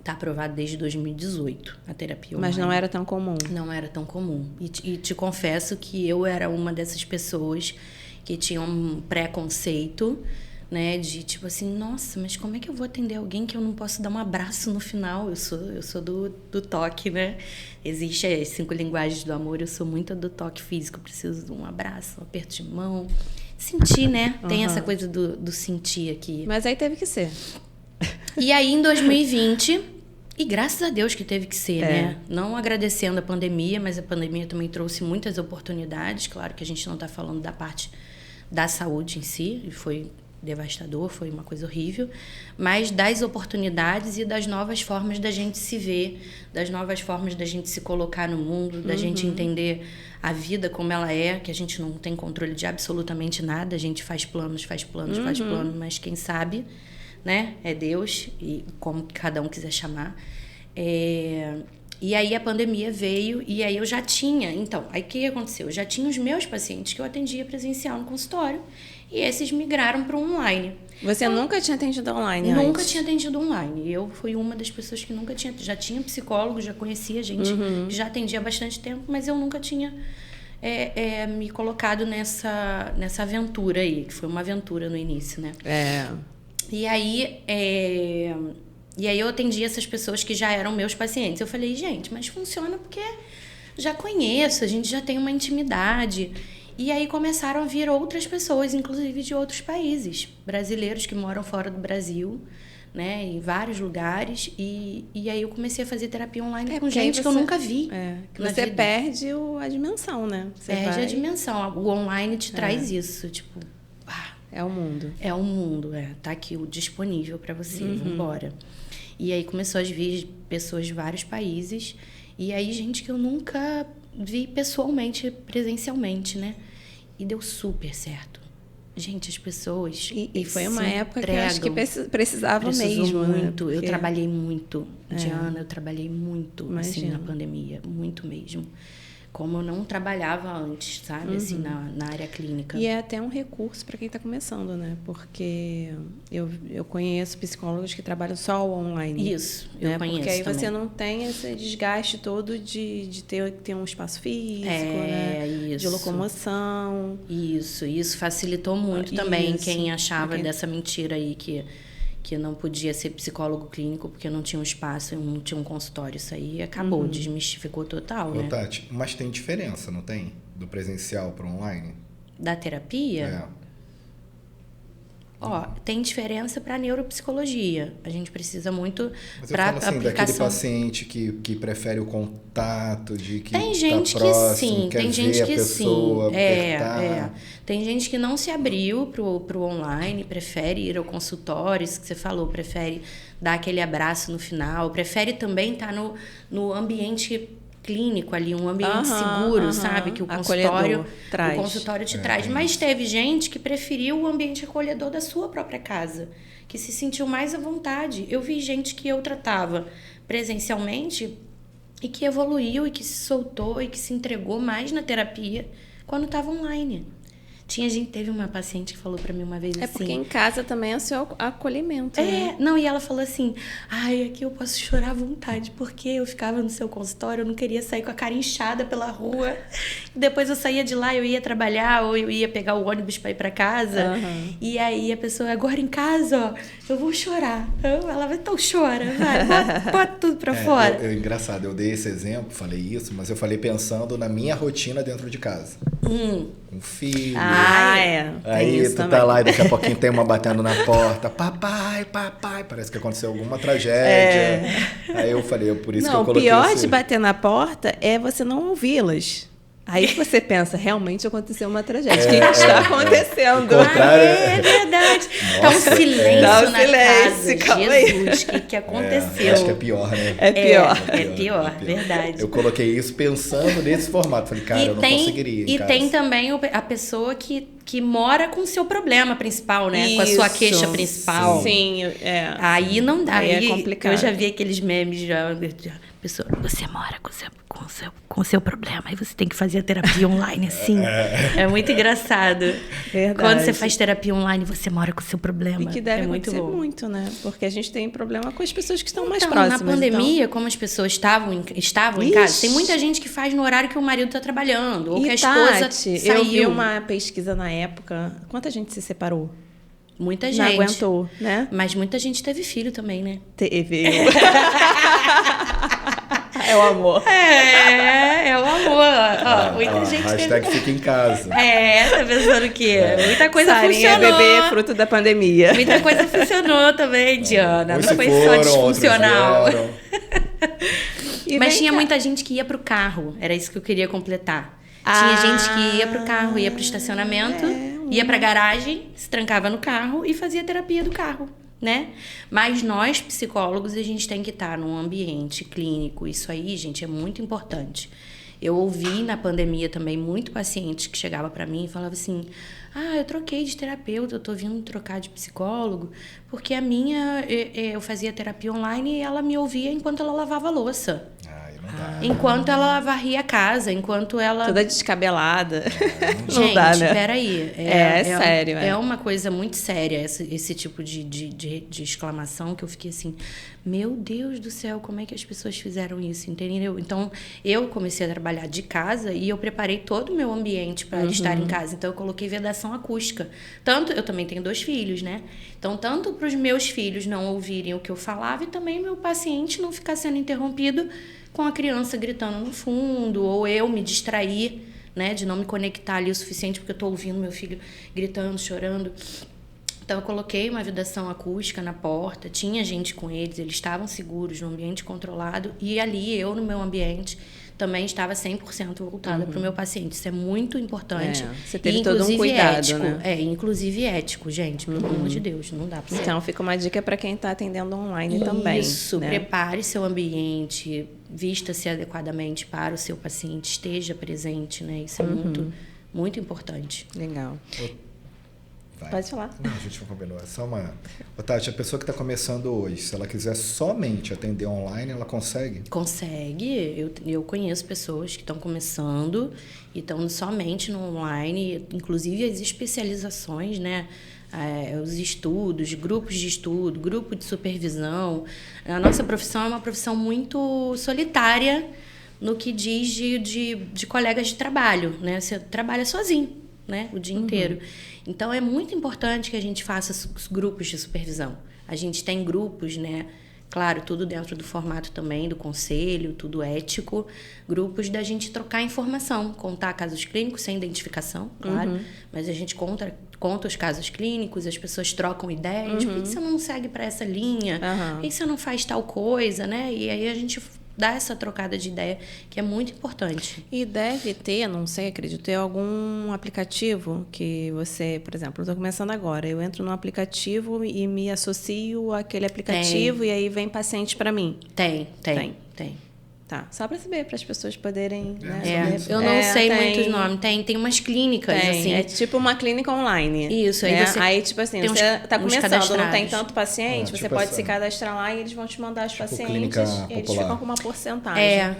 Tá aprovado desde 2018 a terapia online. Mas não era tão comum. Não era tão comum. E te confesso que eu era uma dessas pessoas que tinham um preconceito, né? De tipo assim, nossa, mas como é que eu vou atender alguém que eu não posso dar um abraço no final? Eu sou do toque, né? Existe as 5 linguagens do amor, eu sou muito do toque físico. Eu preciso de um abraço, um aperto de mão. Sentir, né? Tem essa coisa do sentir aqui. Mas aí teve que ser. E aí, em 2020... E graças a Deus que teve que ser, né? Não agradecendo a pandemia, mas a pandemia também trouxe muitas oportunidades. Claro que a gente não está falando da parte da saúde em si, e foi devastador, foi uma coisa horrível, mas das oportunidades e das novas formas da gente se ver, das novas formas da gente se colocar no mundo, da gente entender a vida como ela é, que a gente não tem controle de absolutamente nada, a gente faz planos, mas quem sabe... né? É Deus, e como cada um quiser chamar. E aí a pandemia veio, e aí eu já tinha... Então, aí o que aconteceu? Eu já tinha os meus pacientes que eu atendia presencial no consultório, e esses migraram para o online. Você nunca tinha atendido online Nunca antes? tinha atendido online. Eu fui uma das pessoas que nunca tinha... Já tinha psicólogo, já conhecia gente, que já atendia há bastante tempo, mas eu nunca tinha... me colocado nessa aventura aí, que foi uma aventura no início, né? E aí eu atendi essas pessoas que já eram meus pacientes. Eu falei, gente, mas funciona porque já conheço, a gente já tem uma intimidade. E aí começaram a vir outras pessoas, inclusive de outros países, brasileiros que moram fora do Brasil, né, em vários lugares. E aí eu comecei a fazer terapia online com gente que eu nunca vi. Você perde a dimensão, né? Perde a dimensão. O online te traz isso, tipo... É o mundo. É o mundo, tá aqui disponível para você, vambora. E aí começou a vir pessoas de vários países, e aí gente que eu nunca vi pessoalmente, presencialmente, né? E deu super certo. Gente, as pessoas E foi uma época que eu acho que precisava mesmo, muito. Né? Eu trabalhei muito, Diana, eu trabalhei muito, assim, na pandemia, muito mesmo. Como eu não trabalhava antes, sabe? Assim, na área clínica. E é até um recurso para quem está começando, né? Porque eu conheço psicólogos que trabalham só online. Isso, eu conheço porque aí também. Você não tem esse desgaste todo de ter um espaço físico, né? Isso. De locomoção. Isso facilitou muito também quem achava dessa mentira aí que não podia ser psicólogo clínico porque não tinha um espaço, não tinha um consultório. Isso aí acabou, desmistificou total, né? Tati, mas tem diferença, não tem? Do presencial para o online? Da terapia? Tem diferença para neuropsicologia. A gente precisa muito para assim, aplicação. Daquele paciente que prefere o contato, de que tem gente tá próximo, que sim, quer tem ver gente a que pessoa sim. apertar. Tem gente que não se abriu pro online, prefere ir ao consultório, isso que você falou, prefere dar aquele abraço no final, prefere também estar no ambiente clínico ali, um ambiente seguro, sabe? Que o consultório te traz. Mas teve gente que preferiu o ambiente acolhedor da sua própria casa, que se sentiu mais à vontade. Eu vi gente que eu tratava presencialmente e que evoluiu e que se soltou e que se entregou mais na terapia quando estava online. Teve uma paciente que falou pra mim uma vez assim... porque em casa também é o seu acolhimento, né? Não, e ela falou assim, aqui eu posso chorar à vontade, porque eu ficava no seu consultório, eu não queria sair com a cara inchada pela rua. Depois eu saía de lá, eu ia trabalhar, ou eu ia pegar o ônibus pra ir pra casa. E aí a pessoa, agora em casa, eu vou chorar. Ela vai, então chora, vai, bota tudo pra fora. Engraçado, eu dei esse exemplo, falei isso, mas eu falei pensando na minha rotina dentro de casa. Com filho. Aí tu tá lá e daqui a pouquinho tem uma batendo na porta. Papai. Parece que aconteceu alguma tragédia. Aí eu falei, por isso que eu coloquei o pior de bater na porta é você não ouvi-las. Aí você pensa, realmente aconteceu uma tragédia. O que está acontecendo? É verdade. Tá um silêncio na casa. Jesus, o que aconteceu? Acho que é pior, né? É pior, verdade. Eu coloquei isso pensando nesse formato. Falei, cara, eu não conseguiria. E tem também a pessoa que que mora com o seu problema principal, né? Com a sua queixa principal. Sim, Aí não dá. Aí é complicado. Eu já vi aqueles memes já. Pessoa, você mora com o seu problema, aí você tem que fazer a terapia online assim. É muito engraçado. Verdade. Quando você faz terapia online, você mora com o seu problema. E que deve muito acontecer bom. muito, né? Porque a gente tem problema com as pessoas que estão mais Então, próximas. na pandemia, como as pessoas estavam em casa, tem muita gente que faz no horário que o marido está trabalhando, ou que a esposa Tati, saiu. eu vi uma pesquisa na época. Quanta gente se separou? Muita gente. Não aguentou, né? Mas muita gente teve filho também, né? Teve. É o amor. É o amor. Ó, muita gente hashtag fica em casa. Tá pensando que muita coisa Sarinha funcionou. bebê fruto da pandemia. Muita coisa funcionou também, Diana. Uns Não foi foram, só disfuncional. outros vieram. Mas tinha muita gente que ia pro carro. Era isso que eu queria completar. Tinha gente que ia pro carro, ia pro estacionamento, ia pra garagem, se trancava no carro e fazia terapia do carro, né? Mas nós, psicólogos, a gente tem que estar num ambiente clínico. Isso aí, gente, é muito importante. Eu ouvi na pandemia também muito paciente que chegava para mim e falava assim: eu troquei de terapeuta, eu tô vindo trocar de psicólogo, porque a minha, eu fazia terapia online e ela me ouvia enquanto ela lavava a louça. Enquanto ela varria a casa, enquanto ela... Toda descabelada. Gente, Não dá, né? peraí. Sério. É uma coisa muito séria esse tipo de exclamação que eu fiquei assim, meu Deus do céu, como é que as pessoas fizeram isso, entendeu? Então, eu comecei a trabalhar de casa e eu preparei todo o meu ambiente para estar em casa. Então, eu coloquei vedação acústica. Eu também tenho 2 filhos, né? Então, tanto para os meus filhos não ouvirem o que eu falava e também meu paciente não ficar sendo interrompido com a criança gritando no fundo, ou eu me distrair, né, de não me conectar ali o suficiente porque eu estou ouvindo meu filho gritando, chorando. Então, eu coloquei uma vedação acústica na porta, tinha gente com eles estavam seguros, no ambiente controlado, e ali eu, no meu ambiente, também estava 100% voltada para o meu paciente. Isso é muito importante. Você teve todo um cuidado, ético, né? Inclusive ético, gente, pelo amor de Deus, não dá para ser. Então, fica uma dica para quem está atendendo online também. Isso, né? Prepare seu ambiente, vista-se adequadamente para o seu paciente, esteja presente, né? Isso é muito, muito importante. Legal. Vai. Pode falar. Não, a gente não combinou. É só uma... Tati, a pessoa que está começando hoje, se ela quiser somente atender online, ela consegue? Consegue. Eu conheço pessoas que estão começando e estão somente no online, inclusive as especializações, né? Os estudos, grupos de estudo, grupo de supervisão. A nossa profissão é uma profissão muito solitária no que diz de colegas de trabalho, né? Você trabalha sozinho, né? O dia inteiro. Então, é muito importante que a gente faça os grupos de supervisão. A gente tem grupos, né? Claro, tudo dentro do formato também do conselho, tudo ético. Grupos da gente trocar informação, contar casos clínicos sem identificação, claro. Mas a gente conta os casos clínicos, as pessoas trocam ideias. Por que você não segue para essa linha? Por que você não faz tal coisa, né? E aí a gente dá essa trocada de ideia, que é muito importante. E deve ter, não sei, acredito, ter algum aplicativo que você, por exemplo, eu estou começando agora, eu entro no aplicativo e me associo àquele aplicativo e aí vem paciente para mim. Tem. Tá, só para saber, para as pessoas poderem... Eu não sei muitos nomes. Tem umas clínicas, assim. É tipo uma clínica online. Isso, aí você... Aí, tipo assim, você está começando, não tem tanto paciente, você tipo pode essa... se cadastrar lá e eles vão te mandar os pacientes e eles popular. ficam com uma porcentagem.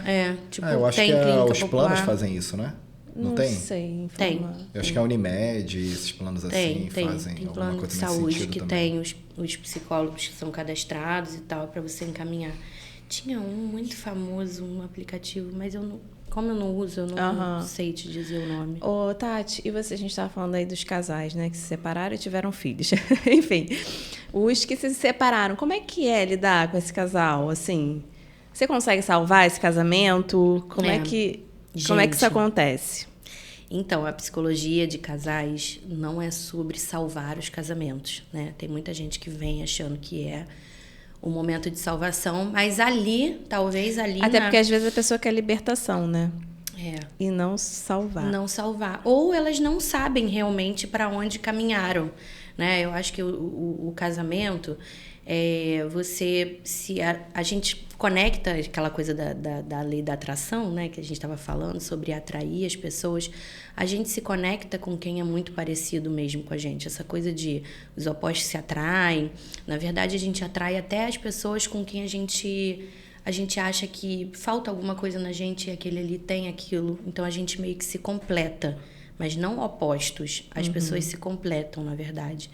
Tipo, eu acho tem que clínica os popular. planos fazem isso, né? Não tem? Sei. Tem. Eu acho que a Unimed, esses planos assim, fazem tem alguma plano coisa de nesse saúde sentido que também. tem os psicólogos que são cadastrados e tal, para você encaminhar. Tinha um muito famoso, um aplicativo, mas como eu não uso, eu não sei te dizer o nome. Ô, Tati, e você, a gente estava falando aí dos casais, né, que se separaram e tiveram filhos. Enfim, os que se separaram, como é que é lidar com esse casal, assim? Você consegue salvar esse casamento? Como é que isso acontece? Então, a psicologia de casais não é sobre salvar os casamentos, né? Tem muita gente que vem achando que é o momento de salvação, mas talvez ali... Até porque às vezes a pessoa quer libertação, né? E não salvar. Não salvar. Ou elas não sabem realmente para onde caminharam, né? Eu acho que o casamento, a gente conecta aquela coisa da lei da atração, né? Que a gente estava falando sobre atrair as pessoas. A gente se conecta com quem é muito parecido mesmo com a gente. Essa coisa de os opostos se atraem. Na verdade, a gente atrai até as pessoas com quem a gente acha que falta alguma coisa na gente e aquele ali tem aquilo. Então, a gente meio que se completa, mas não opostos. As pessoas se completam, na verdade.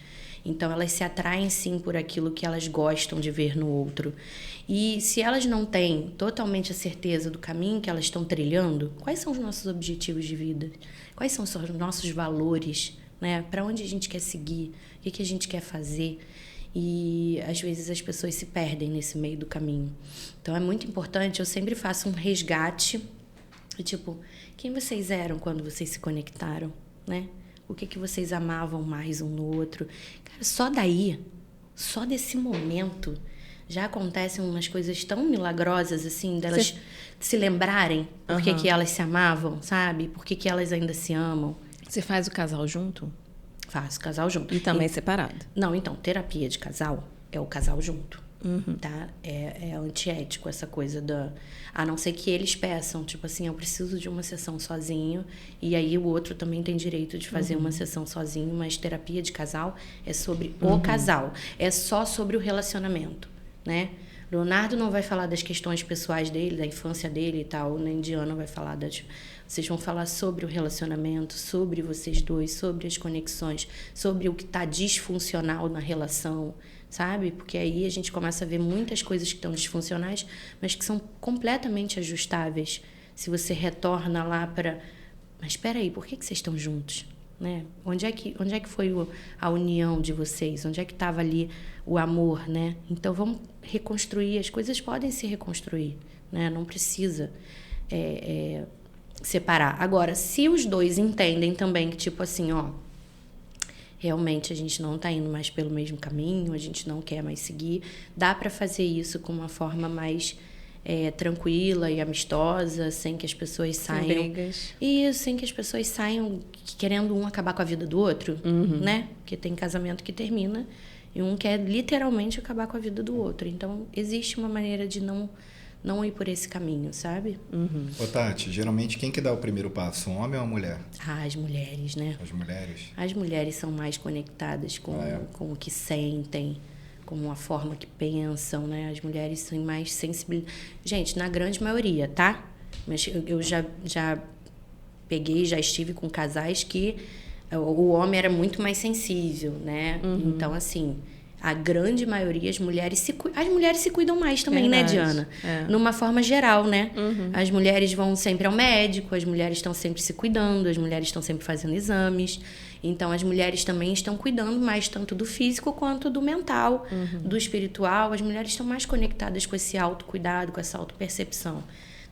Então, elas se atraem, sim, por aquilo que elas gostam de ver no outro. E se elas não têm totalmente a certeza do caminho que elas estão trilhando, quais são os nossos objetivos de vida? Quais são os nossos valores? Né? Para onde a gente quer seguir? O que a gente quer fazer? E às vezes as pessoas se perdem nesse meio do caminho. Então é muito importante, eu sempre faço um resgate, tipo, quem vocês eram quando vocês se conectaram, né? O que vocês amavam mais um no outro? Cara, só daí, só desse momento, já acontecem umas coisas tão milagrosas, assim, delas se lembrarem por que elas se amavam, sabe? Por que elas ainda se amam. Você faz o casal junto? Faço casal junto. E também separado? Não, então, terapia de casal é o casal junto, tá? É antiético essa coisa a não ser que eles peçam, tipo assim, eu preciso de uma sessão sozinho, e aí o outro também tem direito de fazer uma sessão sozinho, mas terapia de casal é sobre o casal, é só sobre o relacionamento, né? Leonardo não vai falar das questões pessoais dele, da infância dele e tal, nem Diana vai falar Vocês vão falar sobre o relacionamento, sobre vocês dois, sobre as conexões, sobre o que está disfuncional na relação, sabe? Porque aí a gente começa a ver muitas coisas que estão disfuncionais, mas que são completamente ajustáveis. Se você retorna lá para... Mas espera aí, por que vocês estão juntos? Né? Onde é que foi a união de vocês? Onde é que estava ali o amor, né? Então, vamos reconstruir. As coisas podem se reconstruir, né? Não precisa separar. Agora, se os dois entendem também que, tipo assim, ó, realmente a gente não está indo mais pelo mesmo caminho, a gente não quer mais seguir, dá para fazer isso com uma forma mais tranquila e amistosa, sem que as pessoas saiam... Sem brigas. Isso, sem que as pessoas saiam querendo um acabar com a vida do outro, né? Porque tem casamento que termina e um quer literalmente acabar com a vida do outro. Então, existe uma maneira de não ir por esse caminho, sabe? Ô, Tati, geralmente quem que dá o primeiro passo, um homem ou uma mulher? As mulheres, né? As mulheres? As mulheres são mais conectadas com o que sentem, com a forma que pensam, né? As mulheres são mais sensibilizadas. Gente, na grande maioria, tá? Mas eu já já estive com casais que o homem era muito mais sensível, né? Então, assim, a grande maioria, as mulheres se cuidam mais também, verdade, né, Diana? Numa forma geral, né? As mulheres vão sempre ao médico, as mulheres estão sempre se cuidando, as mulheres estão sempre fazendo exames. Então, as mulheres também estão cuidando mais tanto do físico quanto do mental, do espiritual. As mulheres estão mais conectadas com esse autocuidado, com essa autopercepção.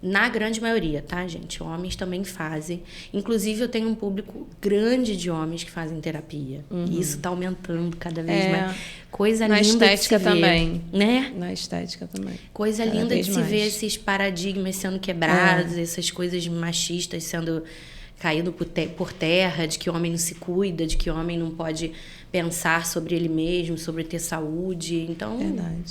Na grande maioria, tá, gente? Homens também fazem. Inclusive, eu tenho um público grande de homens que fazem terapia. E isso está aumentando cada vez mais. Coisa linda de se ver. Na estética também. Né? Na estética também. Coisa cada linda de se mais. ver esses paradigmas sendo quebrados, essas coisas machistas sendo caído por terra, de que o homem não se cuida, de que o homem não pode pensar sobre ele mesmo, sobre ter saúde. Então,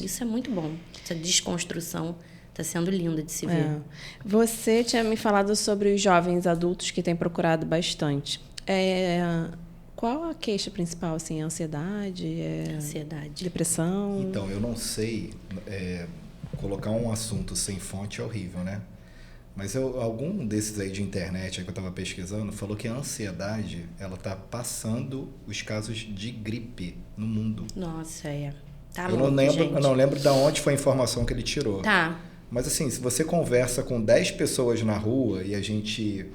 isso é muito bom. Essa desconstrução está sendo linda de se ver. Você tinha me falado sobre os jovens adultos que têm procurado bastante. Qual a queixa principal? Assim, ansiedade? Ansiedade. Depressão? Então, eu não sei. Colocar um assunto sem fonte é horrível, né? Mas algum desses aí de internet que eu estava pesquisando falou que a ansiedade ela está passando os casos de gripe no mundo. Nossa, Tá eu não lembro de onde foi a informação que ele tirou. Tá. Mas assim, se você conversa com 10 pessoas na rua e a gente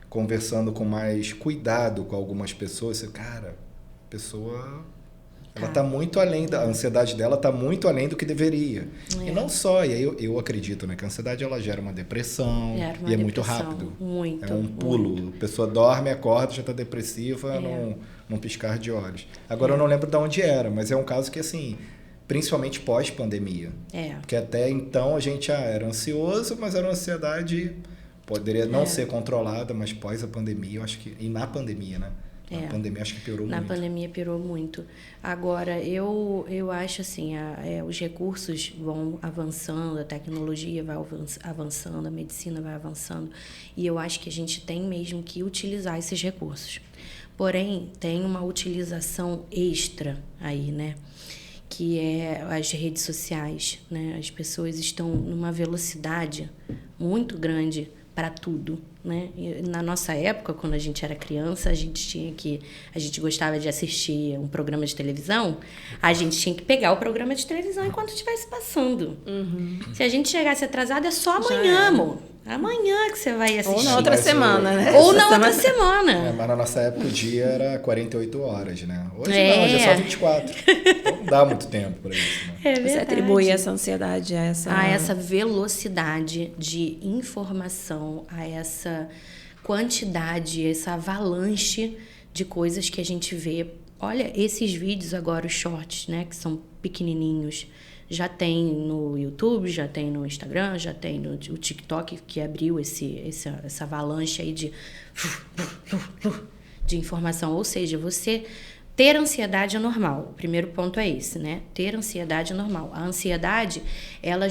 conversando com mais cuidado com algumas pessoas, você, cara, a pessoa... Ela está muito além a ansiedade dela está muito além do que deveria. E não só, e aí eu acredito, né, que a ansiedade ela gera uma depressão e é muito rápido. É um pulo. A pessoa dorme, acorda, já está depressiva num piscar de olhos. Agora eu não lembro de onde era, mas é um caso que, assim, principalmente pós-pandemia. Porque até então a gente era ansioso, mas era uma ansiedade poderia não ser controlada, mas pós a pandemia, eu acho que... E na pandemia, né? Na pandemia acho que piorou muito. Na pandemia piorou muito. Agora, eu acho assim, os recursos vão avançando, a tecnologia vai avançando, a medicina vai avançando, e eu acho que a gente tem mesmo que utilizar esses recursos. Porém, tem uma utilização extra aí, né? Que é as redes sociais, né? As pessoas estão numa velocidade muito grande para tudo, né? E na nossa época, quando a gente era criança, a gente gostava de assistir um programa de televisão, a gente tinha que pegar o programa de televisão enquanto estivesse passando. Se a gente chegasse atrasado, é só amanhã, amor. Amanhã que você vai assistir. Ou na outra semana, né? Ou na outra semana. Mas na nossa época o dia era 48 horas, né? Hoje não, hoje é só 24. Então não dá muito tempo para isso, né? É verdade. Você atribui essa ansiedade a essa velocidade de informação, a essa quantidade, essa avalanche de coisas que a gente vê. Olha, esses vídeos agora, os shorts, né, que são pequenininhos, já tem no YouTube, já tem no Instagram, já tem no TikTok, que abriu essa avalanche aí de informação. Ou seja, você ter ansiedade é normal. O primeiro ponto é esse, né? Ter ansiedade é normal. A ansiedade, ela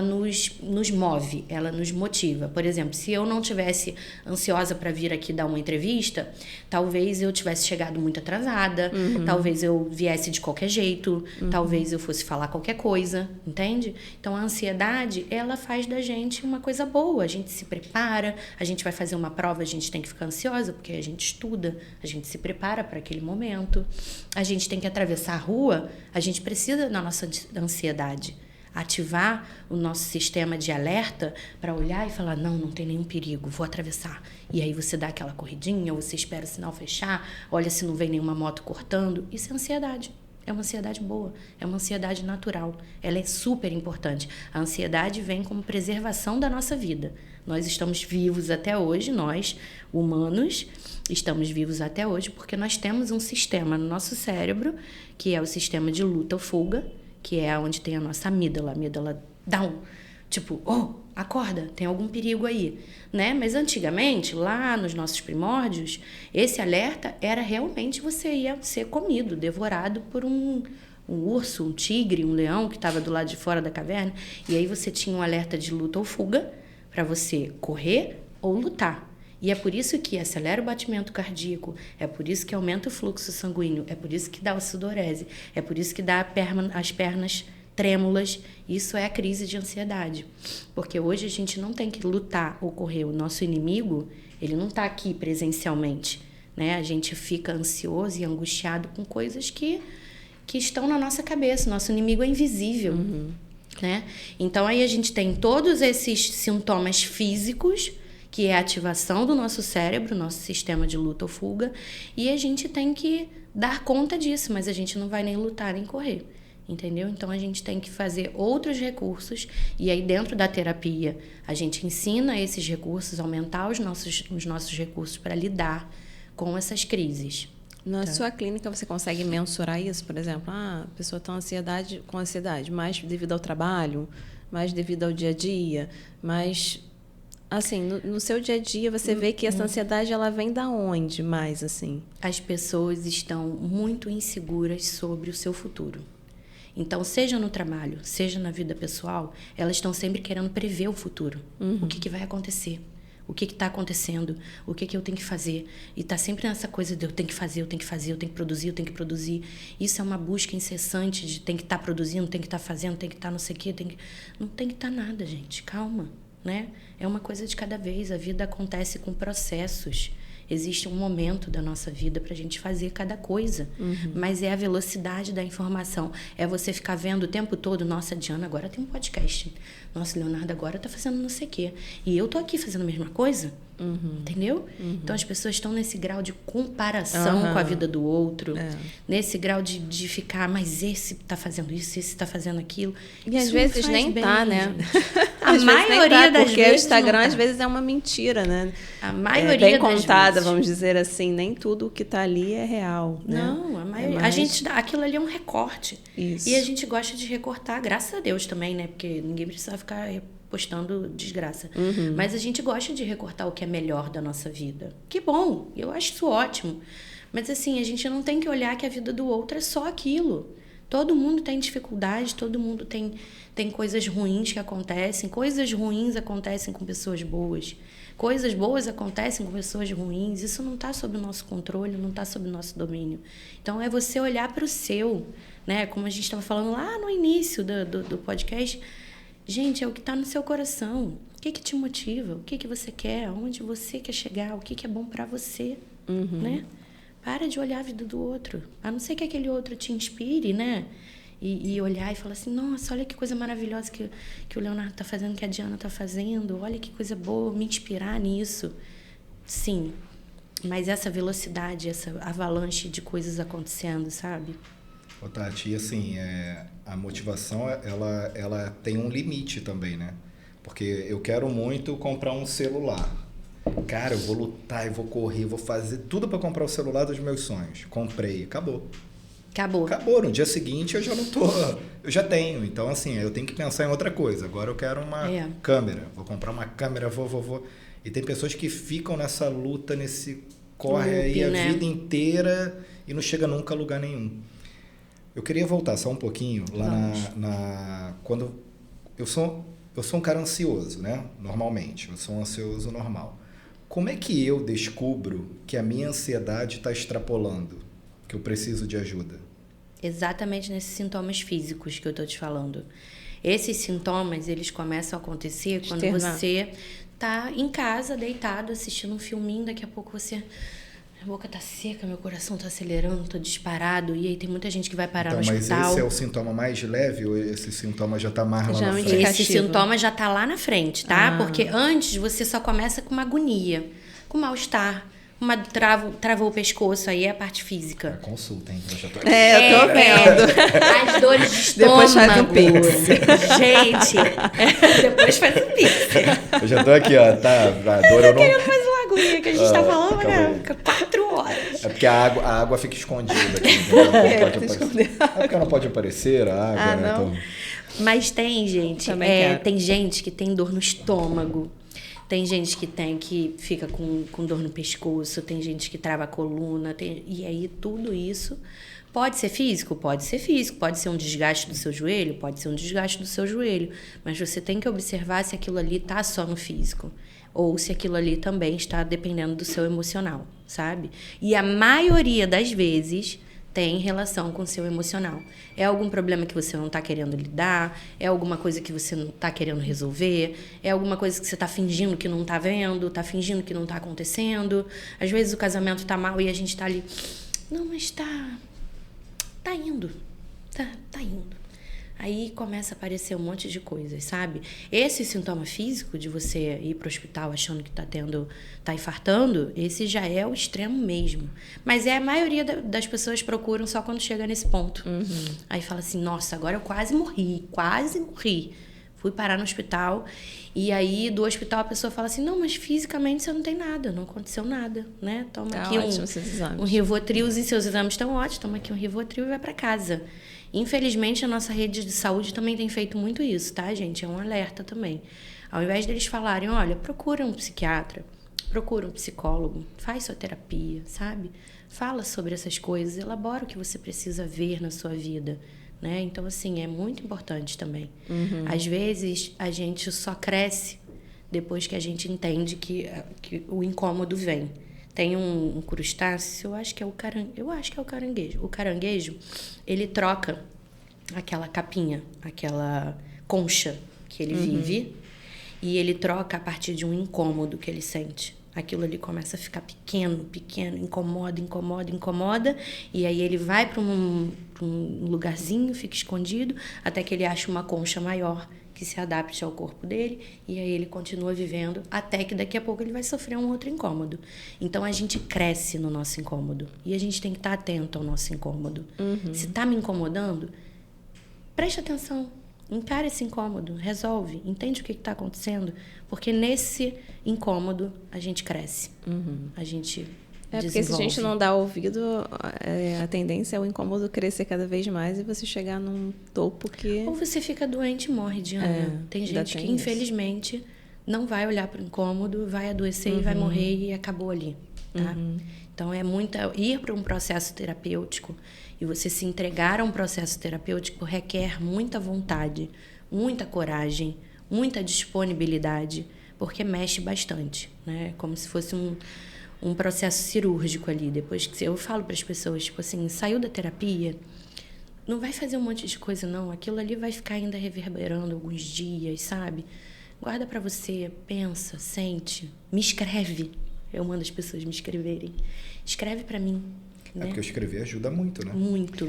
nos move, ela nos motiva. Por exemplo, se eu não tivesse ansiosa para vir aqui dar uma entrevista, talvez eu tivesse chegado muito atrasada, talvez eu viesse de qualquer jeito, talvez eu fosse falar qualquer coisa, entende? Então, a ansiedade, ela faz da gente uma coisa boa. A gente se prepara, a gente vai fazer uma prova, a gente tem que ficar ansiosa, porque a gente estuda, a gente se prepara para aquele momento. A gente tem que atravessar a rua, a gente precisa da nossa ansiedade, ativar o nosso sistema de alerta para olhar e falar, não tem nenhum perigo, vou atravessar. E aí você dá aquela corridinha, ou você espera o sinal fechar, olha se não vem nenhuma moto cortando. Isso é ansiedade. É uma ansiedade boa, é uma ansiedade natural. Ela é super importante. A ansiedade vem como preservação da nossa vida. Nós estamos vivos até hoje, nós, humanos, estamos vivos até hoje porque nós temos um sistema no nosso cérebro, que é o sistema de luta ou fuga, que é onde tem a nossa amígdala. A amígdala dá tipo, acorda, tem algum perigo aí, né? Mas antigamente, lá nos nossos primórdios, esse alerta era realmente você ia ser comido, devorado por um urso, um tigre, um leão que estava do lado de fora da caverna, e aí você tinha um alerta de luta ou fuga para você correr ou lutar. E é por isso que acelera o batimento cardíaco, é por isso que aumenta o fluxo sanguíneo, é por isso que dá a sudorese, é por isso que dá as pernas trêmulas. Isso é a crise de ansiedade. Porque hoje a gente não tem que lutar ou correr. O nosso inimigo, ele não está aqui presencialmente, né? A gente fica ansioso e angustiado com coisas que estão na nossa cabeça. Nosso inimigo é invisível, né? Então, aí a gente tem todos esses sintomas físicos, que é a ativação do nosso cérebro, nosso sistema de luta ou fuga, e a gente tem que dar conta disso, mas a gente não vai nem lutar nem correr, entendeu? Então, a gente tem que fazer outros recursos, e aí dentro da terapia a gente ensina esses recursos, aumentar os nossos recursos para lidar com essas crises. Na sua clínica você consegue mensurar isso? Por exemplo, a pessoa está com ansiedade, mais devido ao trabalho, mais devido ao dia a dia, mas... Assim, no seu dia a dia, você vê que essa ansiedade, ela vem da onde mais, assim? As pessoas estão muito inseguras sobre o seu futuro. Então, seja no trabalho, seja na vida pessoal, elas estão sempre querendo prever o futuro. O que vai acontecer? O que está acontecendo? O que eu tenho que fazer? E está sempre nessa coisa de eu tenho que fazer, eu tenho que fazer, eu tenho que produzir, eu tenho que produzir. Isso é uma busca incessante de tem que estar produzindo, tem que estar fazendo, tem que estar não sei o quê. Não tem que estar nada, gente. Calma. Né? É uma coisa de cada vez. A vida acontece com processos. Existe um momento da nossa vida para a gente fazer cada coisa. Mas é a velocidade da informação. É você ficar vendo o tempo todo, nossa, Diana agora tem um podcast. Nossa, Leonardo agora está fazendo não sei o quê. E eu tô aqui fazendo a mesma coisa. Entendeu? Então, as pessoas estão nesse grau de comparação com a vida do outro. Nesse grau de ficar, mas esse está fazendo isso, esse está fazendo aquilo. E às vezes nem tá, né? A maioria das porque vezes o Instagram, às vezes, é uma mentira, né? A maioria bem das contada, vezes. vamos dizer assim. Nem tudo que tá ali é real, né? Não, a maioria. A gente aquilo ali é um recorte. Isso. E a gente gosta de recortar, graças a Deus também, né? Porque ninguém precisa ficar postando desgraça. Mas a gente gosta de recortar o que é melhor da nossa vida. Que bom, eu acho isso ótimo. Mas assim, a gente não tem que olhar que a vida do outro é só aquilo. Todo mundo tem dificuldade, todo mundo tem coisas ruins que acontecem. Coisas ruins acontecem com pessoas boas. Coisas boas acontecem com pessoas ruins. Isso não está sob o nosso controle, não está sob o nosso domínio. Então, é você olhar para o seu, né? Como a gente estava falando lá no início do podcast. Gente, é o que está no seu coração. O que te motiva? O que você quer? Onde você quer chegar? O que é bom para você, né? Para de olhar a vida do outro. A não ser que aquele outro te inspire, né? E olhar e falar assim, nossa, olha que coisa maravilhosa que o Leonardo está fazendo, que a Diana está fazendo. Olha que coisa boa, me inspirar nisso. Sim, mas essa velocidade, essa avalanche de coisas acontecendo, sabe? Ô, Tati, assim, a motivação, ela tem um limite também, né? Porque eu quero muito comprar um celular. Cara, eu vou lutar, eu vou correr, eu vou fazer tudo para comprar o celular dos meus sonhos. Comprei, acabou. Acabou. No dia seguinte eu já não tô... Eu já tenho. Então, assim, eu tenho que pensar em outra coisa. Agora eu quero uma câmera. Vou comprar uma câmera, vou. E tem pessoas que ficam nessa luta, nesse corre aí a vida inteira e não chega nunca a lugar nenhum. Eu queria voltar só um pouquinho lá quando... Eu sou um cara ansioso, né? Normalmente. Eu sou um ansioso normal. Como é que eu descubro que a minha ansiedade está extrapolando? Que eu preciso de ajuda? Exatamente nesses sintomas físicos que eu tô te falando. Esses sintomas, eles começam a acontecer quando você tá em casa, deitado, assistindo um filminho, daqui a pouco você... A boca tá seca, meu coração tá acelerando, tô disparado, e aí tem muita gente que vai parar no hospital. Mas esse é o sintoma mais leve ou esse sintoma já tá mais lá na frente? Esse sintoma já tá lá na frente, tá? Porque antes você só começa com uma agonia, com mal-estar, travou o pescoço, aí é a parte física. Consulta, hein? Eu já tô... eu tô vendo. As dores de estômago. Depois faz um pix. Gente, depois faz um pix. Eu já tô aqui, ó, tá? A dor eu não... querendo mais uma agonia que a gente tá falando, né? Fica 4 horas. É porque a água fica escondida aqui. É porque não pode aparecer a água, né? Não. Então... Mas tem, gente, tem gente que tem dor no estômago. Tem gente que fica com dor no pescoço, tem gente que trava a coluna, e aí tudo isso pode ser físico? Pode ser físico, pode ser um desgaste do seu joelho, pode ser um desgaste do seu joelho, mas você tem que observar se aquilo ali está só no físico, ou se aquilo ali também está dependendo do seu emocional, sabe? E a maioria das vezes tem relação com o seu emocional. É algum problema que você não está querendo lidar? É alguma coisa que você não está querendo resolver? É alguma coisa que você está fingindo que não está vendo? Está fingindo que não está acontecendo? Às vezes o casamento está mal e a gente está ali... Não, mas tá indo. Tá indo. Aí começa a aparecer um monte de coisas, sabe? Esse sintoma físico de você ir para o hospital achando que tá infartando, esse já é o extremo mesmo. Mas a maioria das pessoas procuram só quando chega nesse ponto. Aí fala assim, nossa, agora eu quase morri. Fui parar no hospital. E aí, do hospital, a pessoa fala assim, não, mas fisicamente você não tem nada, não aconteceu nada, né? Toma aqui um Rivotril, e seus exames estão ótimos, toma aqui um Rivotril e vai para casa. Infelizmente, a nossa rede de saúde também tem feito muito isso, tá, gente? É um alerta também. Ao invés deles falarem, olha, procura um psiquiatra, procura um psicólogo, faz sua terapia, sabe? Fala sobre essas coisas, elabora o que você precisa ver na sua vida, né? Então, assim, é muito importante também. Às vezes, a gente só cresce depois que a gente entende que o incômodo vem. Tem um crustáceo, eu acho que é o caranguejo. O caranguejo, ele troca aquela capinha, aquela concha que ele vive, e ele troca a partir de um incômodo que ele sente. Aquilo ali começa a ficar pequeno, incomoda, e aí ele vai para um lugarzinho, fica escondido, até que ele acha uma concha maior que se adapte ao corpo dele, e aí ele continua vivendo, até que daqui a pouco ele vai sofrer um outro incômodo. Então, a gente cresce no nosso incômodo, e a gente tem que estar atento ao nosso incômodo. Se está me incomodando, preste atenção, encara esse incômodo, resolve, entende o que está acontecendo, porque nesse incômodo a gente cresce, a gente Porque se a gente não dá ouvido, a tendência é o incômodo crescer cada vez mais e você chegar num topo que... Ou você fica doente e morre, Diana. Tem gente que, infelizmente, não vai olhar para o incômodo, vai adoecer e vai morrer e acabou ali, tá? Então, ir para um processo terapêutico e você se entregar a um processo terapêutico requer muita vontade, muita coragem, muita disponibilidade, porque mexe bastante, né? Como se fosse um processo cirúrgico ali. Depois que eu falo para as pessoas, tipo assim, saiu da terapia, não vai fazer um monte de coisa, não. Aquilo ali vai ficar ainda reverberando alguns dias, sabe? Guarda para você, pensa, sente, me escreve. Eu mando as pessoas me escreverem. Escreve para mim. Né? Porque escrever ajuda muito, né? Muito.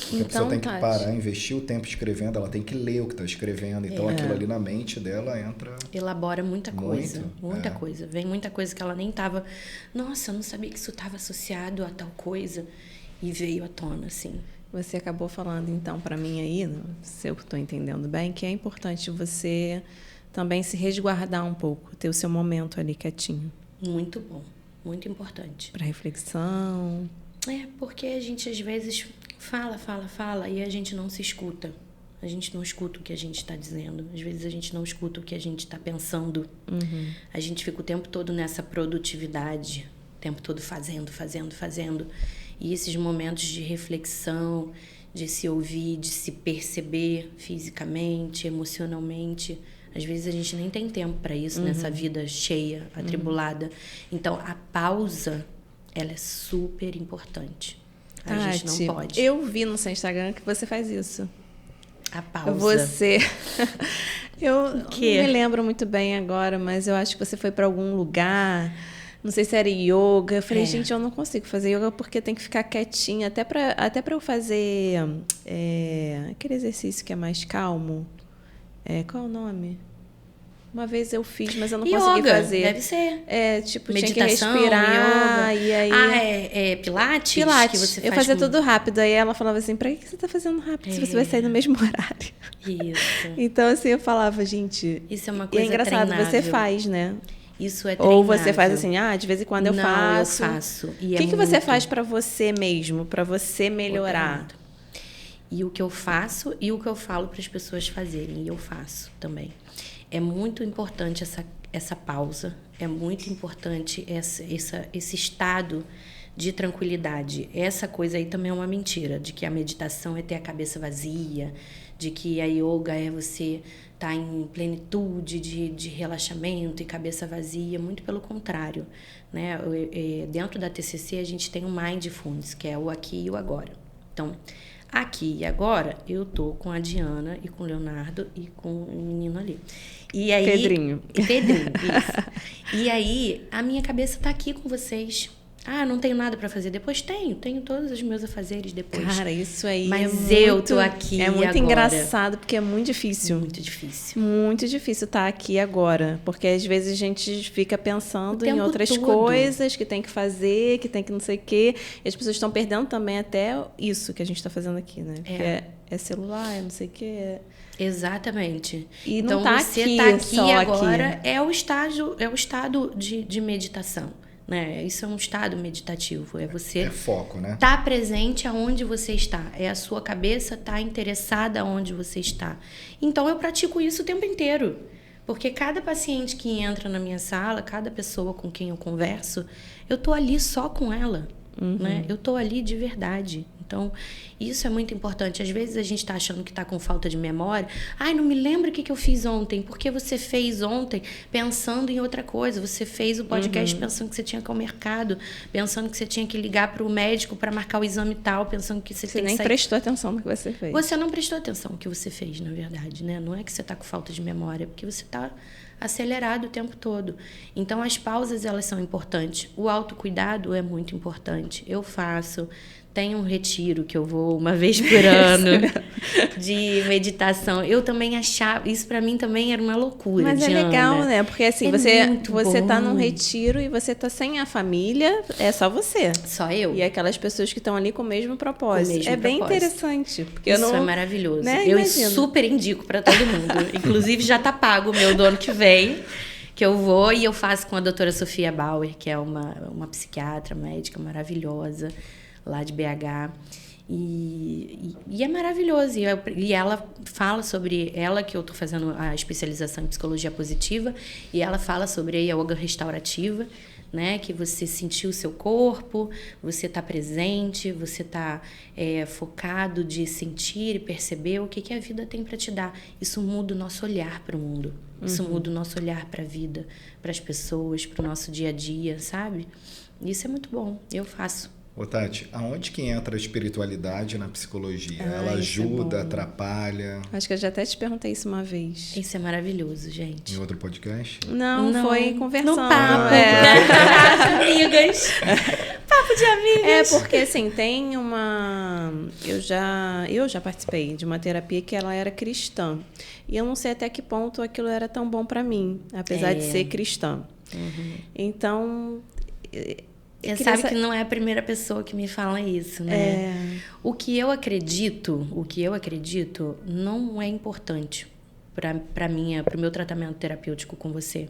Porque a pessoa tem que parar, investir o tempo escrevendo, ela tem que ler o que está escrevendo. Então, aquilo ali na mente dela entra... Elabora muita coisa. Muita coisa. Vem muita coisa que ela nem estava... Nossa, eu não sabia que isso estava associado a tal coisa. E veio à tona, assim. Você acabou falando, então, para mim aí, se eu estou entendendo bem, que é importante você também se resguardar um pouco, ter o seu momento ali quietinho. Muito bom. Muito importante. Para reflexão... porque a gente às vezes fala e a gente não se escuta. A gente não escuta o que a gente está dizendo. Às vezes a gente não escuta o que a gente está pensando. A gente fica o tempo todo nessa produtividade, o tempo todo fazendo. E esses momentos de reflexão, de se ouvir, de se perceber fisicamente, emocionalmente, às vezes a gente nem tem tempo para isso nessa vida cheia, atribulada. Então, a pausa... ela é super importante. A gente não pode. Eu vi no seu Instagram que você faz isso. A pausa. Você... eu não me lembro muito bem agora, mas eu acho que você foi para algum lugar, não sei se era yoga. Eu falei, gente, eu não consigo fazer yoga porque tem que ficar quietinha. Até para eu fazer aquele exercício que é mais calmo. Qual é o nome? Uma vez eu fiz, mas eu não consegui fazer. Deve ser. Tipo, meditação, tinha que respirar. Yoga. E aí... Pilates? Pilates. Que você faz eu fazia tudo rápido. Aí ela falava assim, pra que você tá fazendo rápido se você vai sair no mesmo horário? Isso. Então, assim, eu falava, gente... Isso é uma coisa engraçado, treinável. você faz, né? Isso é treinável. Ou você faz assim, de vez em quando eu faço. Não, eu faço. O que você faz pra você mesmo? Pra você melhorar? E o que eu faço e o que eu falo para as pessoas fazerem. E eu faço também. É muito importante essa pausa, é muito importante esse estado de tranquilidade. Essa coisa aí também é uma mentira, de que a meditação é ter a cabeça vazia, de que a yoga é você estar em plenitude de relaxamento e cabeça vazia. Muito pelo contrário, né? Dentro da TCC a gente tem o Mindfulness, que é o aqui e o agora. Então, aqui e agora, eu tô com a Diana e com o Leonardo e com o menino ali. E aí, Pedrinho, isso. E aí, a minha cabeça tá aqui com vocês. Não tenho nada para fazer depois? Tenho todos os meus afazeres depois. Cara, isso aí Mas eu tô aqui É muito agora. engraçado, porque é muito difícil. Muito difícil. Muito difícil estar aqui agora. Porque às vezes a gente fica pensando em outras coisas que tem que fazer, que tem que não sei o quê. E as pessoas estão perdendo também até isso que a gente está fazendo aqui, né? Porque é celular, é não sei o quê. Exatamente. E então, não você tá aqui agora, é o estado de meditação. Né? Isso é um estado meditativo. É você foco, né? Tá presente aonde você está. É a sua cabeça tá interessada aonde você está. Então, eu pratico isso o tempo inteiro. Porque cada paciente que entra na minha sala, cada pessoa com quem eu converso, eu tô ali só com ela. Né? Eu tô ali de verdade. Então, isso é muito importante. Às vezes a gente está achando que está com falta de memória. Não me lembro o que eu fiz ontem. Porque você fez ontem pensando em outra coisa. Você fez o podcast pensando que você tinha que ir ao mercado. Pensando que você tinha que ligar para o médico para marcar o exame tal. Pensando que você tem que nem sair... prestou atenção no que você fez. Você não prestou atenção no que você fez, na verdade. Né? Não é que você está com falta de memória. É porque você está acelerado o tempo todo. Então, as pausas, elas são importantes. O autocuidado é muito importante. Eu faço... Tem um retiro que eu vou uma vez por ano de meditação. Eu também achava... Isso para mim também era uma loucura, Mas Diana. É legal, né? Porque assim, você tá num retiro e você tá sem a família, é só você. Só eu. E aquelas pessoas que estão ali com o mesmo propósito. Bem interessante. Porque isso é maravilhoso. Né? Eu super indico para todo mundo. Inclusive, já tá pago o meu do ano que vem. que eu vou e eu faço com a doutora Sofia Bauer, que é uma psiquiatra, médica maravilhosa, lá de BH. E é maravilhoso. E ela fala sobre... Ela, que eu estou fazendo a especialização em psicologia positiva, e ela fala sobre a yoga restaurativa, né? Que você sentiu o seu corpo, você está presente, você está focado de sentir e perceber o que a vida tem para te dar. Isso muda o nosso olhar para o mundo. Isso muda o nosso olhar para a vida, para as pessoas, para o nosso dia a dia, sabe? Isso é muito bom. Eu faço. Ô, Tati, aonde que entra a espiritualidade na psicologia? Ela ajuda, atrapalha? Acho que eu já até te perguntei isso uma vez. Isso é maravilhoso, gente. Em outro podcast? Não, foi conversando. No papo. Amigas. Papo de amigas. Porque assim, tem uma... Eu já participei de uma terapia que ela era cristã. E eu não sei até que ponto aquilo era tão bom para mim, apesar de ser cristã. Então... Você sabe que não é a primeira pessoa que me fala isso, né? O que eu acredito não é importante para o meu tratamento terapêutico com você.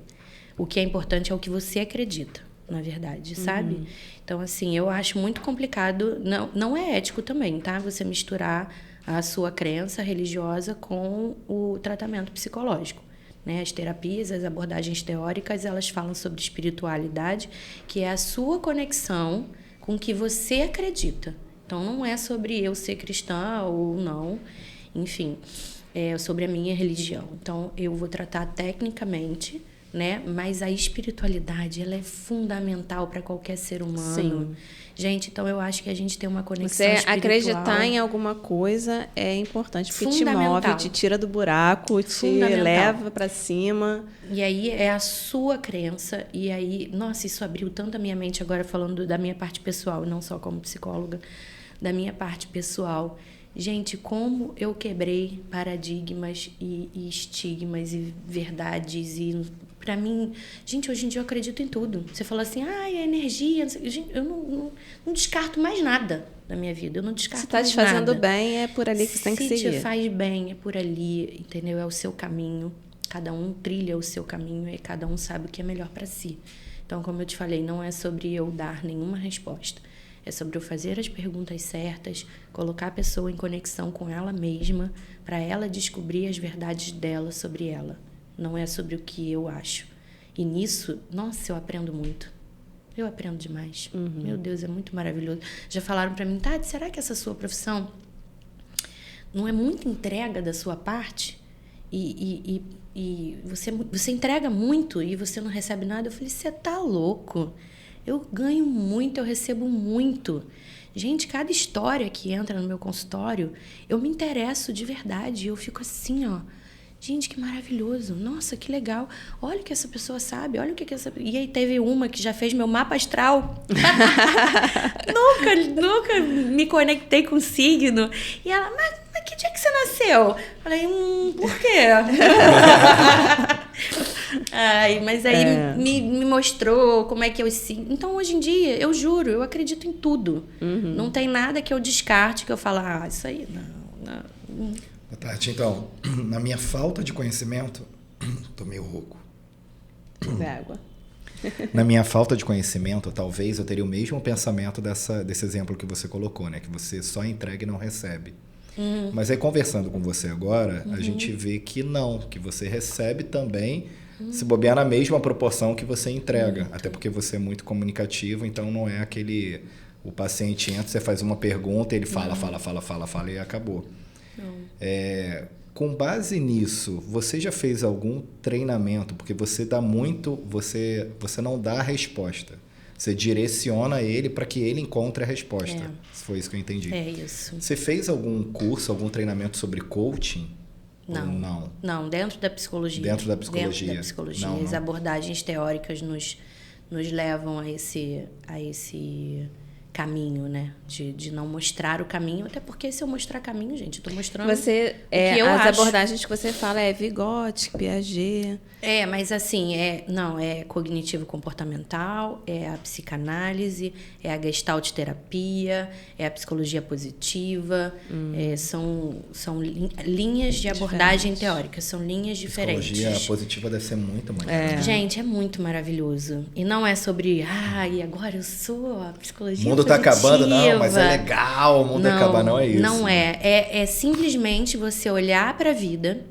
O que é importante é o que você acredita, na verdade, sabe? Então, assim, eu acho muito complicado, não é ético também, tá? Você misturar a sua crença religiosa com o tratamento psicológico. Né? As terapias, as abordagens teóricas, elas falam sobre espiritualidade, que é a sua conexão com o que você acredita. Então, não é sobre eu ser cristã ou não, enfim, é sobre a minha religião. Então, eu vou tratar tecnicamente, né? Mas a espiritualidade, ela é fundamental para qualquer ser humano. Sim. Gente, então eu acho que a gente tem uma conexão você espiritual. Acreditar em alguma coisa é importante, porque te move, te tira do buraco, te leva para cima. E aí é a sua crença, e aí, nossa, isso abriu tanto a minha mente agora falando da minha parte pessoal, não só como psicóloga, da minha parte pessoal. Gente, como eu quebrei paradigmas e estigmas e verdades e... Pra mim, gente, hoje em dia eu acredito em tudo. Você fala assim, é energia. Gente, eu não descarto mais nada da minha vida. Eu não descarto mais nada. Se tá te fazendo bem, é por ali que você tem que seguir. Se te faz bem, é por ali, entendeu? É o seu caminho. Cada um trilha o seu caminho e cada um sabe o que é melhor para si. Então, como eu te falei, não é sobre eu dar nenhuma resposta. É sobre eu fazer as perguntas certas, colocar a pessoa em conexão com ela mesma, para ela descobrir as verdades dela sobre ela. Não é sobre o que eu acho. E nisso, nossa, eu aprendo muito. Eu aprendo demais. Meu Deus, é muito maravilhoso. Já falaram para mim, Tati, será que essa sua profissão não é muita entrega da sua parte? E você entrega muito e você não recebe nada? Eu falei, você tá louco? Eu ganho muito, eu recebo muito. Gente, cada história que entra no meu consultório, eu me interesso de verdade. Eu fico assim, ó. Gente, que maravilhoso. Nossa, que legal. Olha o que essa pessoa sabe. Olha o que essa... E aí teve uma que já fez meu mapa astral. nunca me conectei com signo. E ela, mas que dia que você nasceu? Falei, por quê? Mas aí me mostrou como é que eu... Então, hoje em dia, eu juro, eu acredito em tudo. Não tem nada que eu descarte, que eu falo, isso aí, não. Tati, então, na minha falta de conhecimento, tô meio rouco. Bebe água. Na minha falta de conhecimento, talvez eu teria o mesmo pensamento desse exemplo que você colocou, né? Que você só entrega e não recebe. Mas aí, conversando com você agora, a gente vê que não, que você recebe também, se bobear na mesma proporção que você entrega. Até porque você é muito comunicativo, então não é aquele... O paciente entra, você faz uma pergunta, ele fala e acabou. Com base nisso, você já fez algum treinamento? Porque você dá muito, você não dá a resposta. Você direciona ele para que ele encontre a resposta. Foi isso que eu entendi. É isso. Você fez algum curso, algum treinamento sobre coaching? Não. Não, dentro da psicologia. Dentro da psicologia. Dentro da psicologia. Não. As abordagens teóricas nos levam a esse caminho, né? De não mostrar o caminho, até porque se eu mostrar caminho, gente, eu tô mostrando Você, o que eu as acho. abordagens que você fala é Vygotsky, Piaget. Mas assim, é cognitivo-comportamental, é a psicanálise, é a gestalt terapia, é a psicologia positiva, são linhas de abordagem teórica, são linhas diferentes. Psicologia positiva deve ser muito mais. Gente, é muito maravilhoso. E não é sobre, e agora eu sou a psicologia O mundo positiva. tá acabando, não, mas é legal o mundo acabar, não é isso. Não é. É simplesmente você olhar para a vida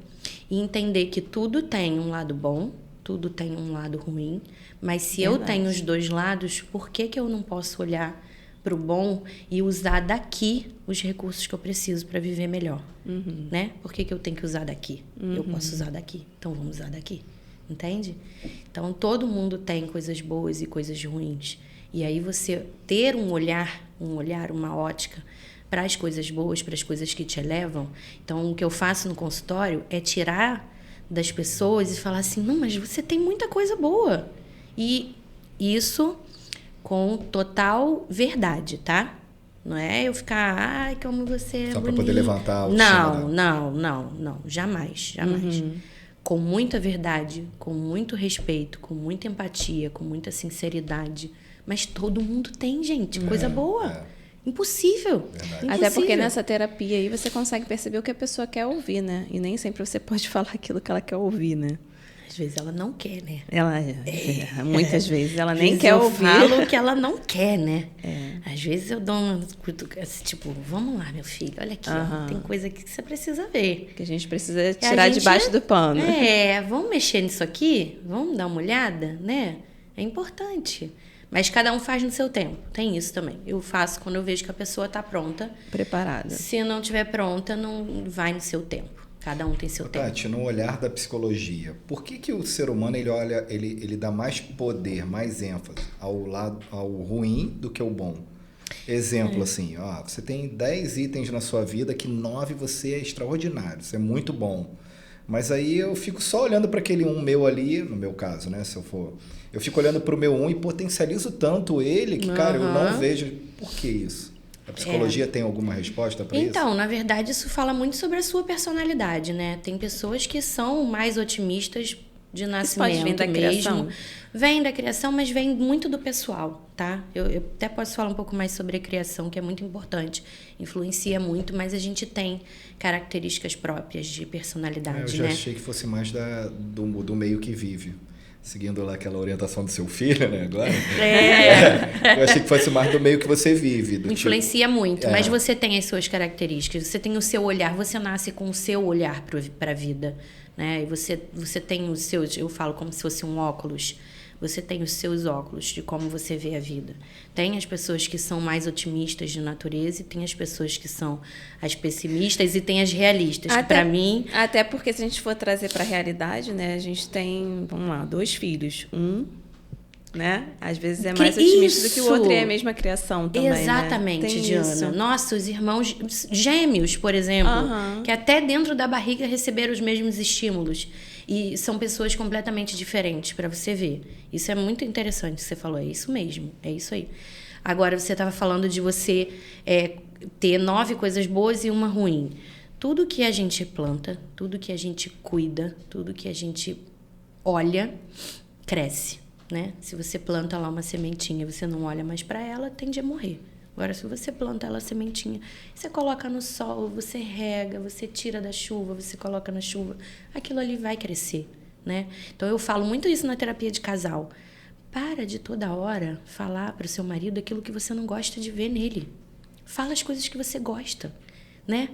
e entender que tudo tem um lado bom, tudo tem um lado ruim, mas se eu tenho os dois lados, por que eu não posso olhar para o bom e usar daqui os recursos que eu preciso para viver melhor, né? Por que eu tenho que usar daqui? Eu posso usar daqui, então vamos usar daqui, entende? Então, todo mundo tem coisas boas e coisas ruins. E aí você ter um olhar, uma ótica para as coisas boas, para as coisas que te elevam. Então, o que eu faço no consultório é tirar das pessoas e falar assim, não, mas você tem muita coisa boa. E isso com total verdade, tá? Não é eu ficar, como você é só para bonito. poder levantar a autoestima. Não, jamais. Com muita verdade, com muito respeito, com muita empatia, com muita sinceridade. Mas todo mundo tem, gente, coisa boa. Impossível. Até porque nessa terapia aí você consegue perceber o que a pessoa quer ouvir, né? E nem sempre você pode falar aquilo que ela quer ouvir, né? Às vezes ela não quer, né? Muitas vezes ela nem quer eu ouvir. Eu falo que ela não quer, né? Às vezes eu dou uma cutucada, tipo, vamos lá, meu filho, olha aqui, ó, tem coisa aqui que você precisa ver. Que a gente precisa tirar debaixo do pano. Vamos mexer nisso aqui? Vamos dar uma olhada, né? É importante. Mas cada um faz no seu tempo. Tem isso também. Eu faço quando eu vejo que a pessoa está pronta. Preparada. Se não estiver pronta, não vai no seu tempo. Cada um tem seu tempo. Tati, no olhar da psicologia, por que o ser humano ele dá mais poder, mais ênfase ao ruim do que ao bom? Exemplo, assim, você tem 10 itens na sua vida que 9 você é extraordinário, você é muito bom. Mas aí eu fico só olhando para aquele um meu ali, no meu caso, né? Eu fico olhando para o meu um e potencializo tanto ele que, cara, eu não vejo por que isso. A psicologia tem alguma resposta para isso? Então, na verdade, isso fala muito sobre a sua personalidade, né? Tem pessoas que são mais otimistas de nascimento pode vir da criação? Vem da criação, mas vem muito do pessoal, tá? Eu até posso falar um pouco mais sobre a criação, que é muito importante. Influencia muito, mas a gente tem características próprias de personalidade, né? Eu já achei que fosse mais do meio que vive. Seguindo lá aquela orientação do seu filho, né, agora? Eu achei que fosse mais do meio que você vive. Influencia muito, mas você tem as suas características, você tem o seu olhar, você nasce com o seu olhar para a vida, né? E você tem os seus, eu falo como se fosse um óculos, você tem os seus óculos de como você vê a vida. Tem as pessoas que são mais otimistas de natureza e tem as pessoas que são as pessimistas e tem as realistas. Para mim... Até porque se a gente for trazer para a realidade, né? A gente tem, 2 filhos. Né? Às vezes é mais otimista do que o outro e é a mesma criação também, exatamente, né? Diana. Isso. Nossa, os irmãos gêmeos, por exemplo, que até dentro da barriga receberam os mesmos estímulos. E são pessoas completamente diferentes, para você ver. Isso é muito interessante que você falou. É isso mesmo, é isso aí. Agora, você estava falando de você ter 9 coisas boas e uma ruim. Tudo que a gente planta, tudo que a gente cuida, tudo que a gente olha, cresce. Né? Se você planta lá uma sementinha e você não olha mais para ela, tende a morrer. Agora, se você planta ela sementinha, você coloca no sol, você rega, você tira da chuva, você coloca na chuva, aquilo ali vai crescer, né? Então, eu falo muito isso na terapia de casal. Para de toda hora falar para o seu marido aquilo que você não gosta de ver nele. Fala as coisas que você gosta, né?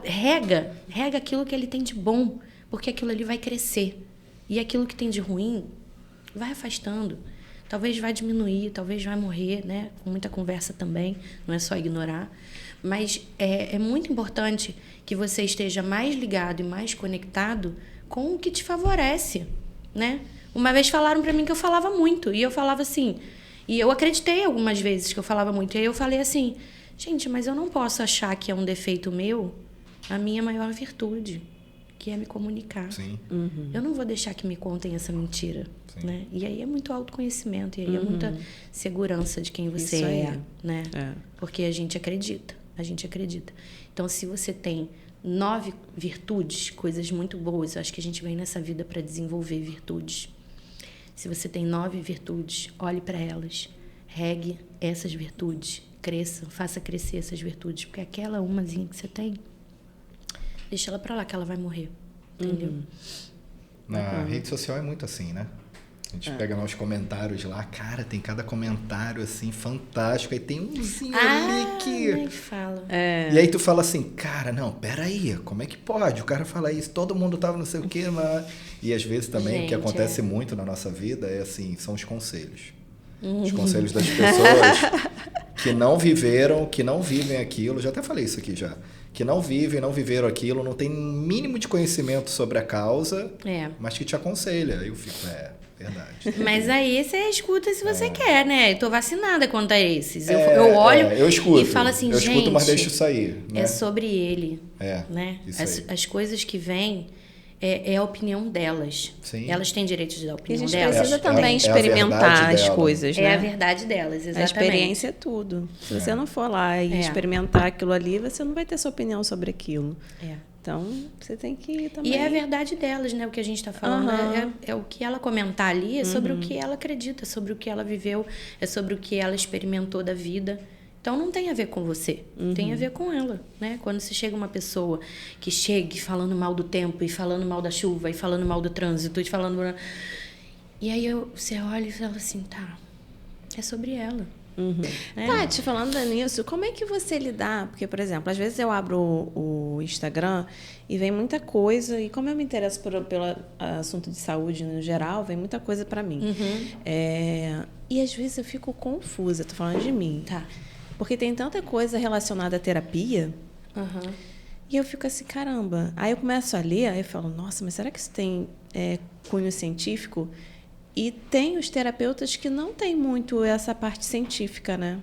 Rega aquilo que ele tem de bom, porque aquilo ali vai crescer. E aquilo que tem de ruim, vai afastando. Talvez vai diminuir, talvez vai morrer, né? Com muita conversa também, não é só ignorar. Mas é muito importante que você esteja mais ligado e mais conectado com o que te favorece, né? Uma vez falaram para mim que eu falava muito, e eu falava assim, e eu acreditei algumas vezes que eu falava muito, e aí eu falei assim, gente, mas eu não posso achar que é um defeito meu a minha maior virtude. que é me comunicar. Sim. Eu não vou deixar que me contem essa mentira, Sim. né? E aí é muito autoconhecimento, e aí é muita segurança de quem você Isso aí. é, né? Porque a gente acredita. Então, se você tem 9 virtudes, coisas muito boas, eu acho que a gente vem nessa vida para desenvolver virtudes. Se você tem 9 virtudes, olhe para elas, regue essas virtudes, cresça, faça crescer essas virtudes, porque aquela umazinha que você tem, deixa ela para lá que ela vai morrer, entendeu? Na rede social é muito assim, né? A gente pega nos comentários lá, cara, tem cada comentário assim fantástico, aí tem umzinho ali que... Nem fala. E aí tu fala assim, cara, não, peraí, como é que pode? O cara fala isso, todo mundo tava não sei o quê, mas... E às vezes também o que acontece muito na nossa vida é assim, são os conselhos. Os conselhos das pessoas que não viveram, que não vivem aquilo, já até falei isso aqui já, que não vivem, não viveram aquilo, não tem mínimo de conhecimento sobre a causa, mas que te aconselha. Aí eu fico, verdade. Mas aí você escuta se você quer, né? Eu tô vacinada quanto a esses. Eu olho eu escuto, e falo assim, eu gente... escuto, mas deixo sair. Né? É sobre ele. Né? Isso As coisas que vêm é a opinião delas. Sim. Elas têm direito de dar a E a opinião gente delas. precisa também experimentar as coisas, né? É a verdade delas, exatamente. A experiência é tudo. Se você não for lá e experimentar aquilo ali, você não vai ter sua opinião sobre aquilo. Então, você tem que ir também. E é a verdade delas, né? O que a gente está falando é o que ela comentar ali, é sobre o que ela acredita, sobre o que ela viveu, é sobre o que ela experimentou da vida. Então, não tem a ver com você, tem a ver com ela, né? Quando se chega uma pessoa que chegue falando mal do tempo, e falando mal da chuva, e falando mal do trânsito, e falando... E aí você olha e fala assim, tá, é sobre ela. Tati, falando nisso, como é que você lidar? Porque, por exemplo, às vezes eu abro o Instagram e vem muita coisa, e como eu me interesso pelo assunto de saúde no geral, vem muita coisa para mim. E às vezes eu fico confusa, tô falando de mim. Tá. Porque tem tanta coisa relacionada à terapia, e eu fico assim, caramba. Aí eu começo a ler, aí eu falo, nossa, mas será que isso tem cunho científico? E tem os terapeutas que não têm muito essa parte científica, né?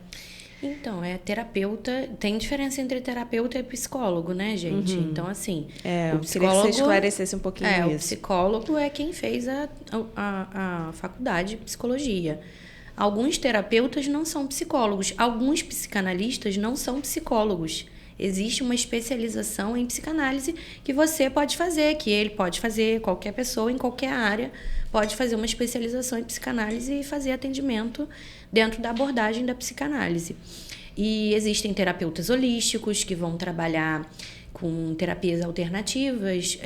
Então, terapeuta... Tem diferença entre terapeuta e psicólogo, né, gente? Então, assim... o psicólogo, queria que você esclarecesse um pouquinho isso. O psicólogo é quem fez a faculdade de psicologia. Alguns terapeutas não são psicólogos. Alguns psicanalistas não são psicólogos. Existe uma especialização em psicanálise que você pode fazer, que ele pode fazer, qualquer pessoa em qualquer área pode fazer uma especialização em psicanálise e fazer atendimento dentro da abordagem da psicanálise. E existem terapeutas holísticos que vão trabalhar com terapias alternativas,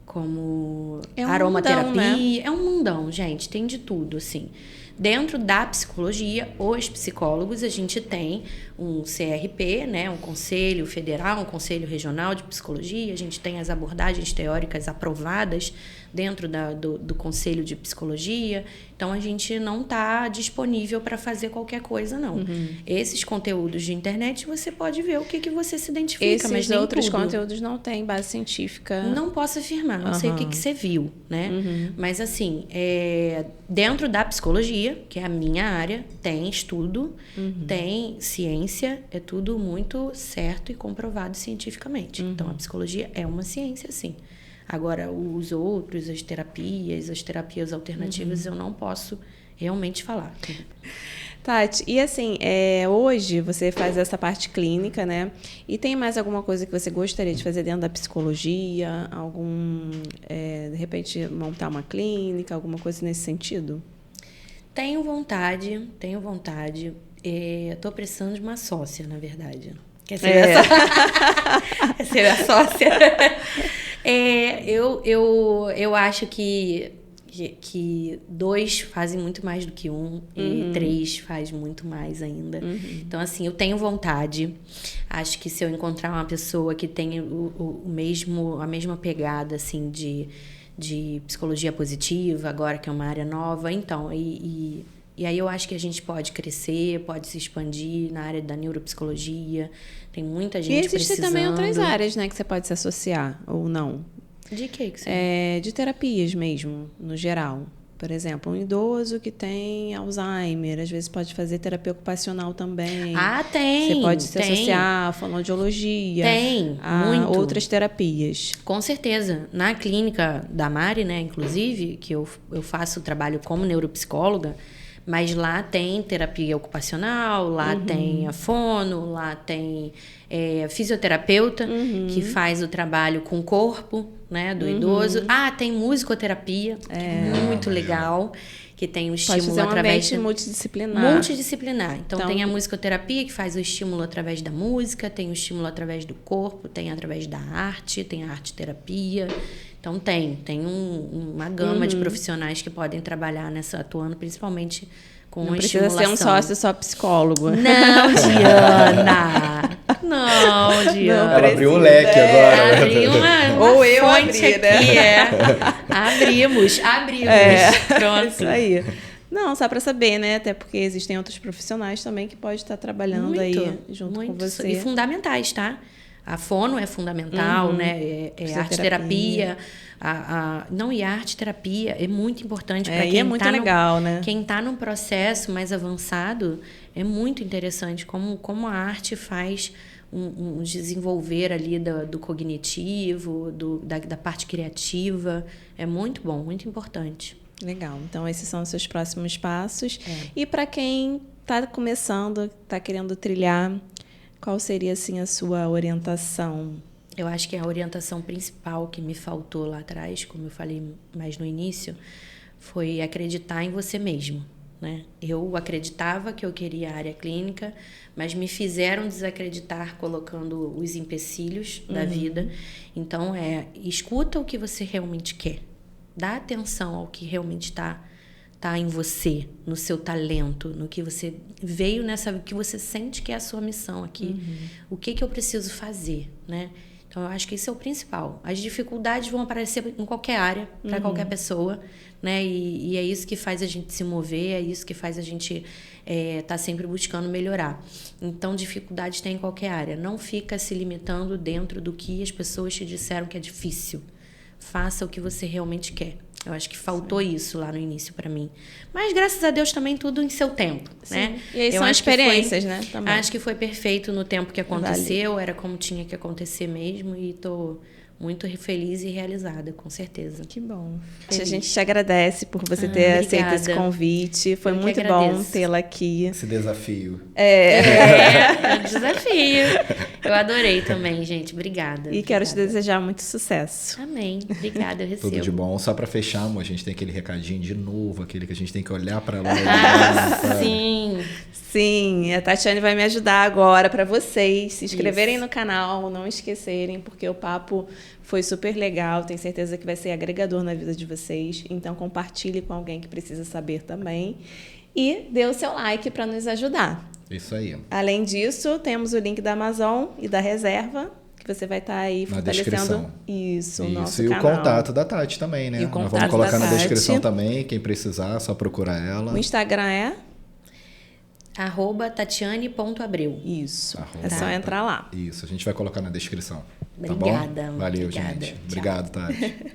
como aromaterapia. Mundão, né? É um mundão, gente, tem de tudo, assim. Dentro da psicologia, os psicólogos, a gente tem um CRP, né, um Conselho Federal, um Conselho Regional de Psicologia, a gente tem as abordagens teóricas aprovadas dentro do Conselho de Psicologia. Então, a gente não está disponível para fazer qualquer coisa, não. Esses conteúdos de internet, você pode ver o que você se identifica, mas nem outros tudo. conteúdos não têm base científica. Não posso afirmar, não sei o que você viu, né? Mas, assim, dentro da psicologia, que é a minha área, tem estudo, tem ciência, é tudo muito certo e comprovado cientificamente. Então, a psicologia é uma ciência, sim. Agora, os outros, as terapias alternativas, eu não posso realmente falar. Tati, e assim, hoje você faz essa parte clínica, né? E tem mais alguma coisa que você gostaria de fazer dentro da psicologia? De repente, montar uma clínica, alguma coisa nesse sentido? Tenho vontade. Estou precisando de uma sócia, na verdade. Quer ser minha sócia? Quer ser minha sócia? Eu acho que 2 fazem muito mais do que 1 e 3 faz muito mais ainda. Então, assim, eu tenho vontade. Acho que se eu encontrar uma pessoa que tenha a mesma pegada, assim, de psicologia positiva, agora que é uma área nova, então, e aí eu acho que a gente pode crescer, pode se expandir na área da neuropsicologia. Tem muita gente precisando. E existem também outras áreas, né, que você pode se associar, ou não? De que você... De terapias mesmo, no geral. Por exemplo, um idoso que tem Alzheimer, às vezes pode fazer terapia ocupacional também. Tem. Você pode se associar à fonoaudiologia. A muito. outras terapias. Com certeza. Na clínica da Mari, né, inclusive, que eu faço o trabalho como neuropsicóloga, mas lá tem terapia ocupacional, lá tem a fono, lá tem fisioterapeuta, que faz o trabalho com o corpo, né, do idoso. Tem musicoterapia, muito legal, que tem o estímulo Pode ser um através ambiente multidisciplinar. Multidisciplinar. Então, tem a musicoterapia, que faz o estímulo através da música, tem o estímulo através do corpo, tem através da arte, tem a arte-terapia. Então, tem uma gama de profissionais que podem trabalhar atuando principalmente com Não estimulação. precisa ser um sócio só psicólogo. Não, Diana! Não, Diana. Ela abriu um leque agora. Abri uma Ou eu fonte abri, aqui, Abrimos. Pronto. Isso aí. Não, só para saber, né? Até porque existem outros profissionais também que podem estar trabalhando aí junto com você. E fundamentais, tá? A fono é fundamental, né? Arte-terapia. E a arte-terapia é muito importante para quem é muito legal, né? Quem está num processo mais avançado, é muito interessante como a arte faz um desenvolver ali do cognitivo, da parte criativa. É muito bom, muito importante. Legal. Então, esses são os seus próximos passos. E para quem está começando, está querendo trilhar, qual seria, assim, a sua orientação? Eu acho que a orientação principal que me faltou lá atrás, como eu falei mais no início, foi acreditar em você mesmo, né? Eu acreditava que eu queria a área clínica, mas me fizeram desacreditar colocando os empecilhos da vida. Então, escuta o que você realmente quer. Dá atenção ao que realmente está em você, no seu talento, no que você veio o que você sente que é a sua missão aqui. O que eu preciso fazer, né? Então, eu acho que isso é o principal. As dificuldades vão aparecer em qualquer área, para qualquer pessoa, né? E é isso que faz a gente se mover, é isso que faz a gente tá sempre buscando melhorar. Então, dificuldades tem em qualquer área. Não fica se limitando dentro do que as pessoas te disseram que é difícil. Faça o que você realmente quer. Eu acho que faltou isso lá no início para mim. Mas, graças a Deus, também tudo em seu tempo, né? E aí são experiências, né? Também. Acho que foi perfeito no tempo que aconteceu, era como tinha que acontecer mesmo, e tô muito feliz e realizada, com certeza. Que bom. Feliz. A gente te agradece por você ter aceito esse convite. Foi muito bom tê-la aqui. Esse desafio. É um desafio. Eu adorei também, gente. Obrigada. E quero te desejar muito sucesso. Amém. Obrigada, eu recebo. Tudo de bom. Só para fechar, amor, a gente tem aquele recadinho de novo, aquele que a gente tem que olhar para lá. Sim. Sim, a Tatiane vai me ajudar agora para vocês se inscreverem no canal, não esquecerem, porque o papo foi super legal, tenho certeza que vai ser agregador na vida de vocês. Então, compartilhe com alguém que precisa saber também. E dê o seu like para nos ajudar. Isso aí. Além disso, temos o link da Amazon e da Reserva, que você vai estar aí fortalecendo o nosso canal. E o contato da Tati também, né? Nós vamos colocar na descrição também, quem precisar, só procura ela. O Instagram é? @tatiane.abreu. Isso. É só entrar lá. Isso, a gente vai colocar na descrição. Obrigada. Tá bom? Valeu, obrigada. gente. Obrigado, Tati.